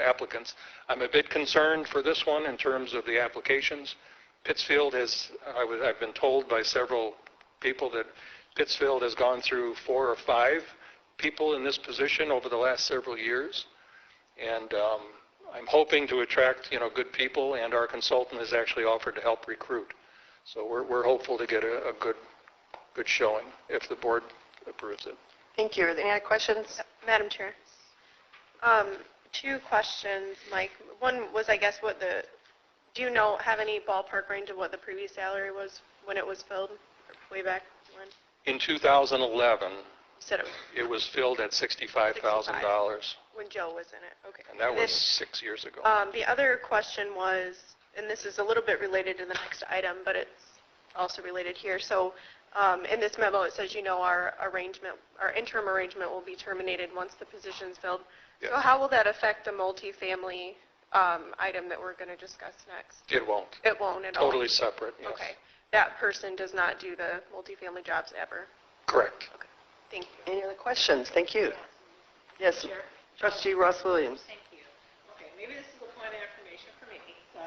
applicants. I'm a bit concerned for this one in terms of the applications. Pittsfield has, I've been told by several people that Pittsfield has gone through 4 or 5 people in this position over the last several years, and I'm hoping to attract, good people, and our consultant has actually offered to help recruit. So we're hopeful to get a good showing if the board approves it. Thank you. Are there any other questions? Madam Chair. 2 questions, Mike. One was, I guess, do you have any ballpark range of what the previous salary was when it was filled, way back when? In 2011, You said it was filled at $65,000, when Joe was in it. Okay. and that was 6 years ago. The other question was, and this is a little bit related to the next item, but it's also related here. So in this memo, it says, our interim arrangement will be terminated once the position's filled. Yes. So how will that affect the multifamily item that we're going to discuss next? It won't. It won't at all? Totally separate, yes. Okay. That person does not do the multifamily jobs ever? Correct. Okay. Thank you. Any other questions? Thank you. Yes, Chair. Trustee Ross Williams. Thank you. Okay, maybe this is a point of information for me. So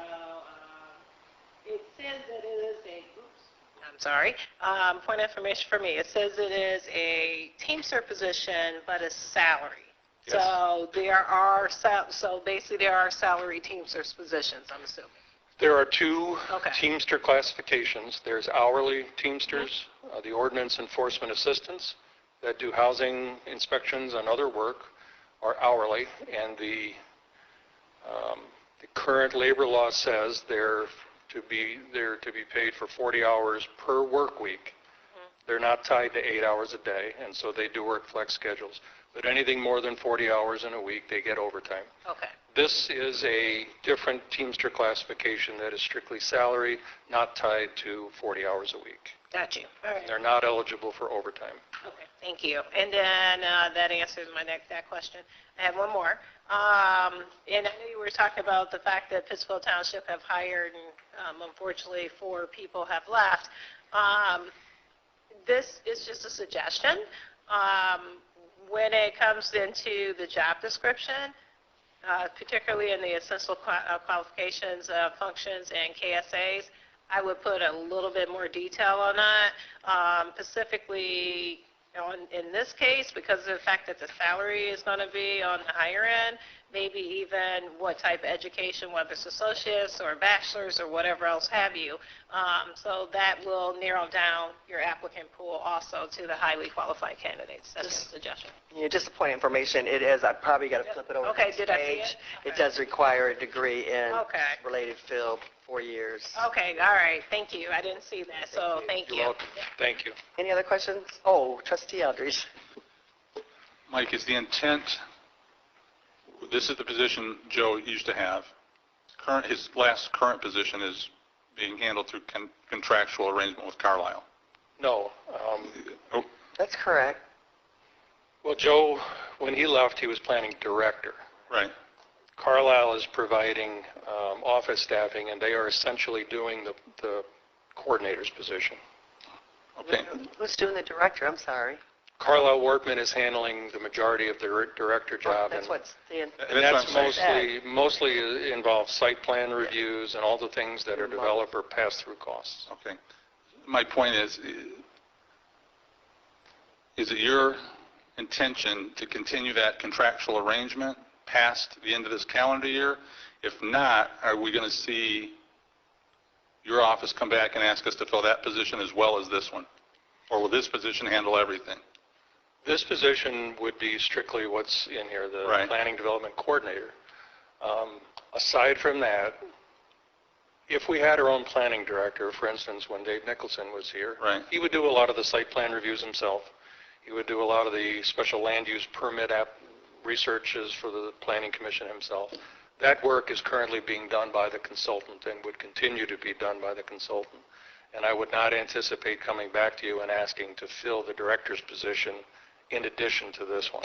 it says that it is I'm sorry. Point of information for me. It says it is a Teamster position, but a salary. Yes. So basically there are salary Teamsters positions, I'm assuming. There are 2 Okay. Teamster classifications. There's hourly Teamsters, the ordinance enforcement assistants that do housing inspections and other work are hourly, and the current labor law says they're to be paid for 40 hours per work week. They're not tied to 8 hours a day, and so they do work flex schedules. But anything more than 40 hours in a week, they get overtime. Okay. This is a different Teamster classification that is strictly salary, not tied to 40 hours a week. Got you. All right. They're not eligible for overtime. Okay, thank you. And then that answers that question. I have one more. And I know you were talking about the fact that Pittsfield Township have hired, and unfortunately 4 people have left. This is just a suggestion. When it comes into the job description, particularly in the essential qualifications, functions, and KSAs, I would put a little bit more detail on that, specifically in this case, because of the fact that the salary is going to be on the higher end, maybe even what type of education, whether it's associates or bachelor's or whatever else have you. So that will narrow down your applicant pool also to the highly qualified candidates. That's a suggestion. Just a point of information, it is, I probably got to flip it over Okay, to did the I see page. it? It Okay. does require a degree in Okay. related field, 4 years. Okay, all right, thank you. I didn't see that, so thank you. You're welcome. Thank you. Any other questions? Oh, Trustee Eldridge. Mike, is the intent, this is the position Joe used to have. His last current position is being handled through contractual arrangement with Carlisle. No. That's correct. Well, Joe, when he left, he was planning director. Right. Carlisle is providing office staffing, and they are essentially doing the coordinator's position. Okay. Who's doing the director? I'm sorry. Carlisle Workman is handling the majority of the director job. That's what's the... And that's what I'm saying. mostly involves site plan reviews and all the things that are developer pass-through costs. Okay. My point is it your intention to continue that contractual arrangement past the end of this calendar year? If not, are we going to see your office come back and ask us to fill that position as well as this one? Or will this position handle everything? This position would be strictly what's in here, the Right. planning development coordinator. Aside from that, if we had our own planning director, for instance, when Dave Nicholson was here, Right. he would do a lot of the site plan reviews himself. He would do a lot of the special land use permit researches for the planning commission himself. That work is currently being done by the consultant and would continue to be done by the consultant. And I would not anticipate coming back to you and asking to fill the director's position in addition to this one.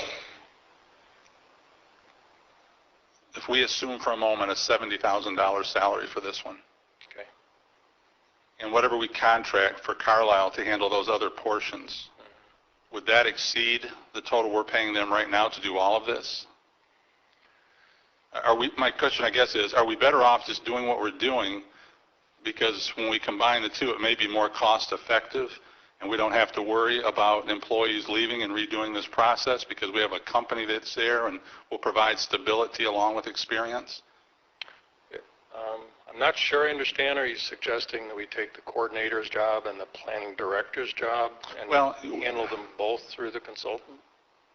If we assume for a moment a $70,000 salary for this one, Okay. and whatever we contract for Carlisle to handle those other portions, would that exceed the total we're paying them right now to do all of this? My question, I guess, is, are we better off just doing what we're doing, because when we combine the two, it may be more cost effective, and we don't have to worry about employees leaving and redoing this process because we have a company that's there and will provide stability along with experience? I'm not sure I understand. Are you suggesting that we take the coordinator's job and the planning director's job and handle them both through the consultant?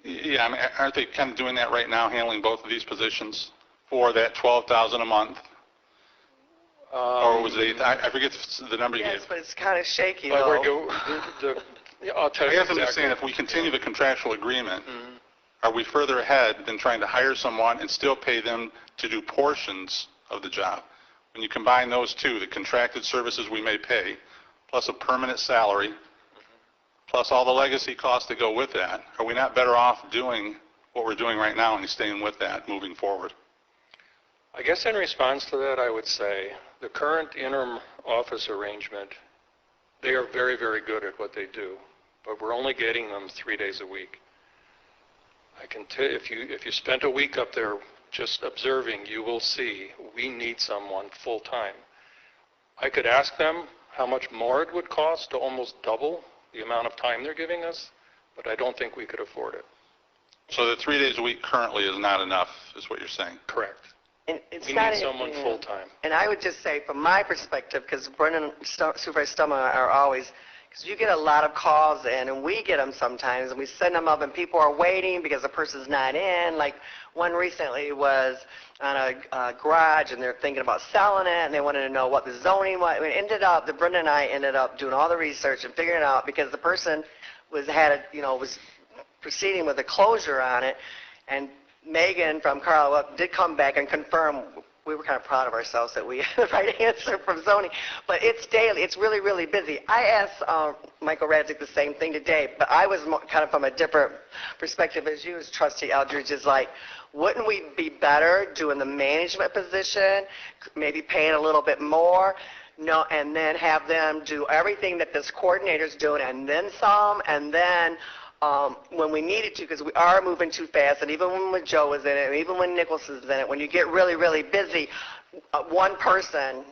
Yeah, I mean, aren't they kind of doing that right now, handling both of these positions for that $12,000 a month? Or was it, I forget the number you Yes, gave. but it's kind of shaky, But though. I'll tell I you guess I'm just exactly. saying, if we continue the contractual agreement, are we further ahead than trying to hire someone and still pay them to do portions of the job? When you combine those two, the contracted services we may pay, plus a permanent salary, plus all the legacy costs that go with that, are we not better off doing what we're doing right now and staying with that moving forward? I guess in response to that, I would say the current interim office arrangement, they are very, very good at what they do, but we're only getting them 3 days a week. I can tell you, if you spent a week up there just observing, you will see we need someone full-time. I could ask them how much more it would cost to almost double the amount of time they're giving us, but I don't think we could afford it. So the 3 days a week currently is not enough, is what you're saying? Correct. And it's We not need someone full-time. And I would just say, from my perspective, because Brendan and Supervisor Stumma are always, because you get a lot of calls in, and we get them sometimes, and we send them up, and people are waiting because the person's not in. Like one recently was on a garage, and they're thinking about selling it, and they wanted to know what the zoning was. Brendan and I ended up doing all the research and figuring it out, because the person was proceeding with a closure on it, and Megan from Carlisle did come back and confirm. We were kind of proud of ourselves that we had the right answer from zoning. But it's daily. It's really, really busy. I asked Michael Radzik the same thing today, but I was kind of from a different perspective as you, as Trustee Eldridge, is like, wouldn't we be better doing the management position, maybe paying a little bit more, and then have them do everything that this coordinator's doing and then some, and then when we needed to, because we are moving too fast, and even when Joe was in it, and even when Nichols is in it, when you get really, really busy, one person,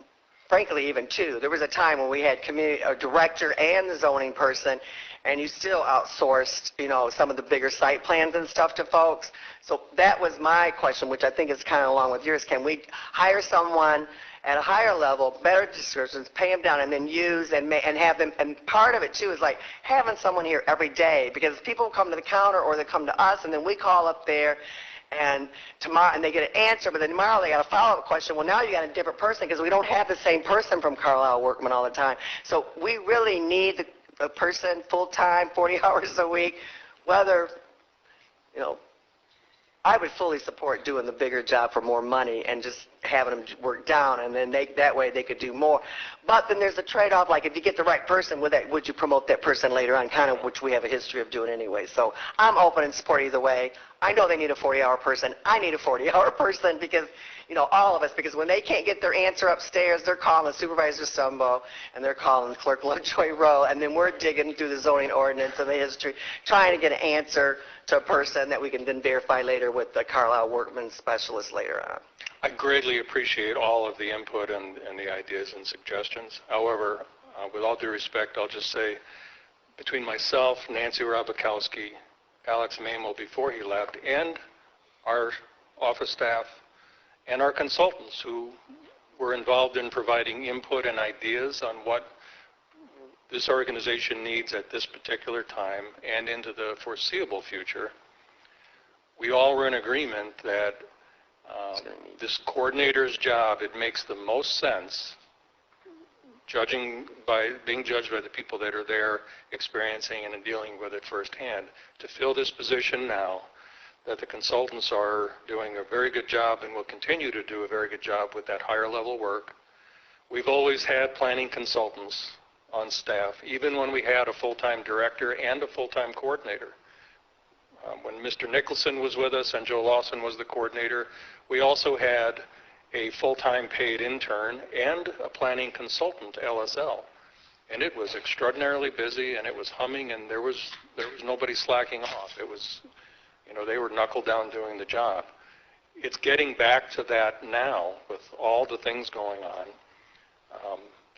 frankly even two, there was a time when we had a director and the zoning person, and you still outsourced, some of the bigger site plans and stuff to folks. So that was my question, which I think is kind of along with yours. Can we hire someone at a higher level, better descriptions, pay them down, and then use and have them? And part of it too is like having someone here every day, because people come to the counter or they come to us, and then we call up there, and tomorrow, and they get an answer, but then tomorrow they got a follow-up question. Well, now you got a different person, because we don't have the same person from Carlisle Workman all the time. So we really need a person full-time, 40 hours a week, whether, I would fully support doing the bigger job for more money and just having them work down, and then that way they could do more. But then there's a trade-off, like if you get the right person, would you promote that person later on, kind of which we have a history of doing anyway. So I'm open and support either way. I know they need a 40-hour person. I need a 40-hour person, because, all of us, because when they can't get their answer upstairs, they're calling Supervisor Stumbo, and they're calling Clerk Lovejoy Rowe, and then we're digging through the zoning ordinance and the history, trying to get an answer to a person that we can then verify later with the Carlisle Workman specialist later on. I greatly appreciate all of the input and the ideas and suggestions. However, with all due respect, I'll just say, between myself, Nancy Rabakowski, Alex Mamo before he left, and our office staff, and our consultants who were involved in providing input and ideas on what this organization needs at this particular time and into the foreseeable future, we all were in agreement that this coordinator's job, it makes the most sense, being judged by the people that are there experiencing and dealing with it firsthand, to fill this position now, that the consultants are doing a very good job and will continue to do a very good job with that higher level work. We've always had planning consultants on staff, even when we had a full-time director and a full-time coordinator. When Mr. Nicholson was with us and Joe Lawson was the coordinator, we also had a full-time paid intern and a planning consultant, LSL. And it was extraordinarily busy, and it was humming, and there was nobody slacking off. It was, they were knuckle down doing the job. It's getting back to that now with all the things going on.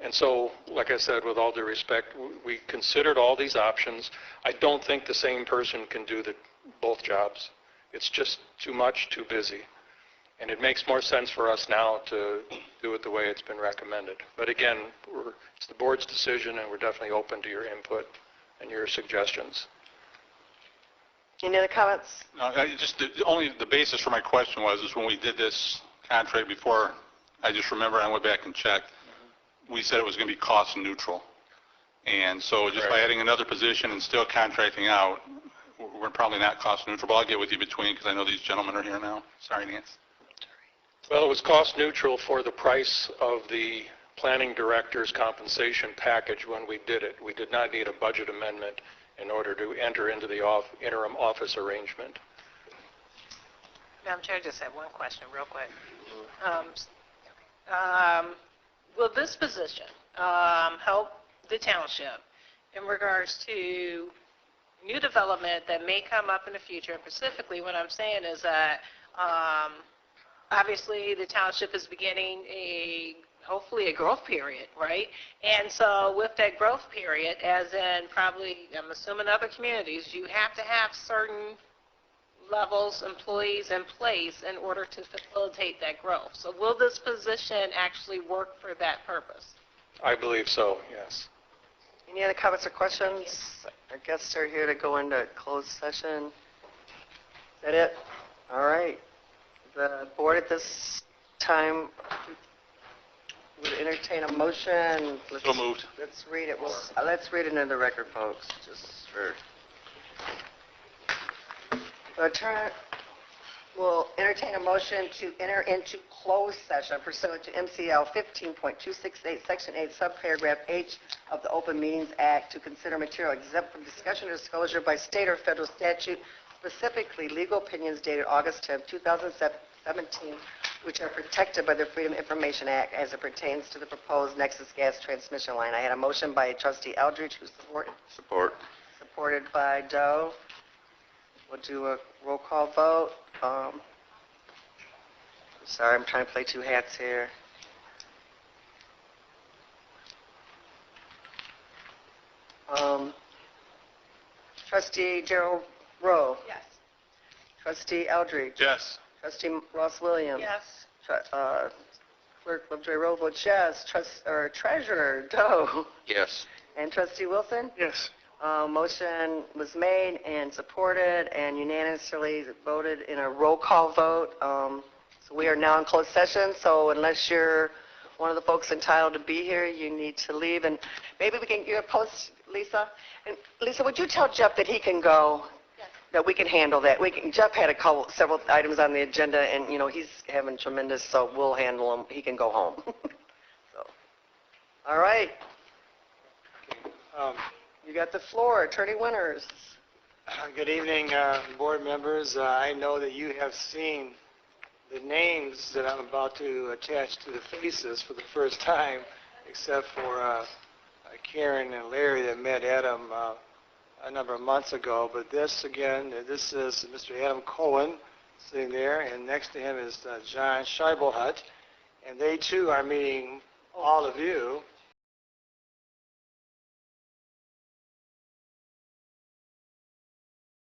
And so, like I said, with all due respect, we considered all these options. I don't think the same person can do both jobs. It's just too much, too busy. And it makes more sense for us now to do it the way it's been recommended. But again, it's the board's decision, and we're definitely open to your input and your suggestions. Any other comments? No, the basis for my question is when we did this contract before, I just remember I went back and checked. We said it was going to be cost neutral. And so just by adding another position and still contracting out, we're probably not cost neutral. But I'll get with you between because I know these gentlemen are here now. Sorry, Nance. Well, it was cost neutral for the price of the planning director's compensation package when we did it. We did not need a budget amendment in order to enter into the interim office arrangement. Madam Chair, I just have one question real quick. Will this position help the township in regards to new development that may come up in the future? And specifically, what I'm saying is that obviously the township is beginning hopefully a growth period, right? And so with that growth period, as in probably, I'm assuming other communities, you have to have certain levels, employees in place in order to facilitate that growth. So will this position actually work for that purpose? I believe so, yes. Any other comments or questions? Our guests are here to go into closed session. Is that it? All right. The board at this time would entertain a motion. So moved. Let's read it. Let's read it into the record, folks, just for... We'll entertain a motion to enter into closed session pursuant to MCL 15.268, Section 8, subparagraph H of the Open Meetings Act to consider material exempt from discussion or disclosure by state or federal statute, specifically legal opinions dated August 10, 2017, which are protected by the Freedom of Information Act as it pertains to the proposed Nexus gas transmission line. I had a motion by Trustee Eldridge, who Support. supported by Doe. We'll do a roll call vote. Sorry, I'm trying to play two hats here. Trustee Gerald Rowe. Yes. Trustee Eldridge. Yes. Trustee Ross Williams. Yes. Clerk Lovejoy Rowe votes yes. Treasurer Doe. Yes. And Trustee Wilson? Yes. Motion was made and supported and unanimously voted in a roll call vote. So we are now in closed session, so unless you're one of the folks entitled to be here, you need to leave. And maybe we can, you're post, Lisa? And Lisa, would you tell Jeff that he can go? Yes. That we can handle that. Jeff had several items on the agenda, and, he's having tremendous, so we'll handle him. He can go home. So, all right. You got the floor, Attorney Winters. Good evening, board members. I know that you have seen the names that I'm about to attach to the faces for the first time, except for Karen and Larry that met Adam a number of months ago. But this is Mr. Adam Cohen sitting there, and next to him is John Scheibelhut, and they too are meeting all of you.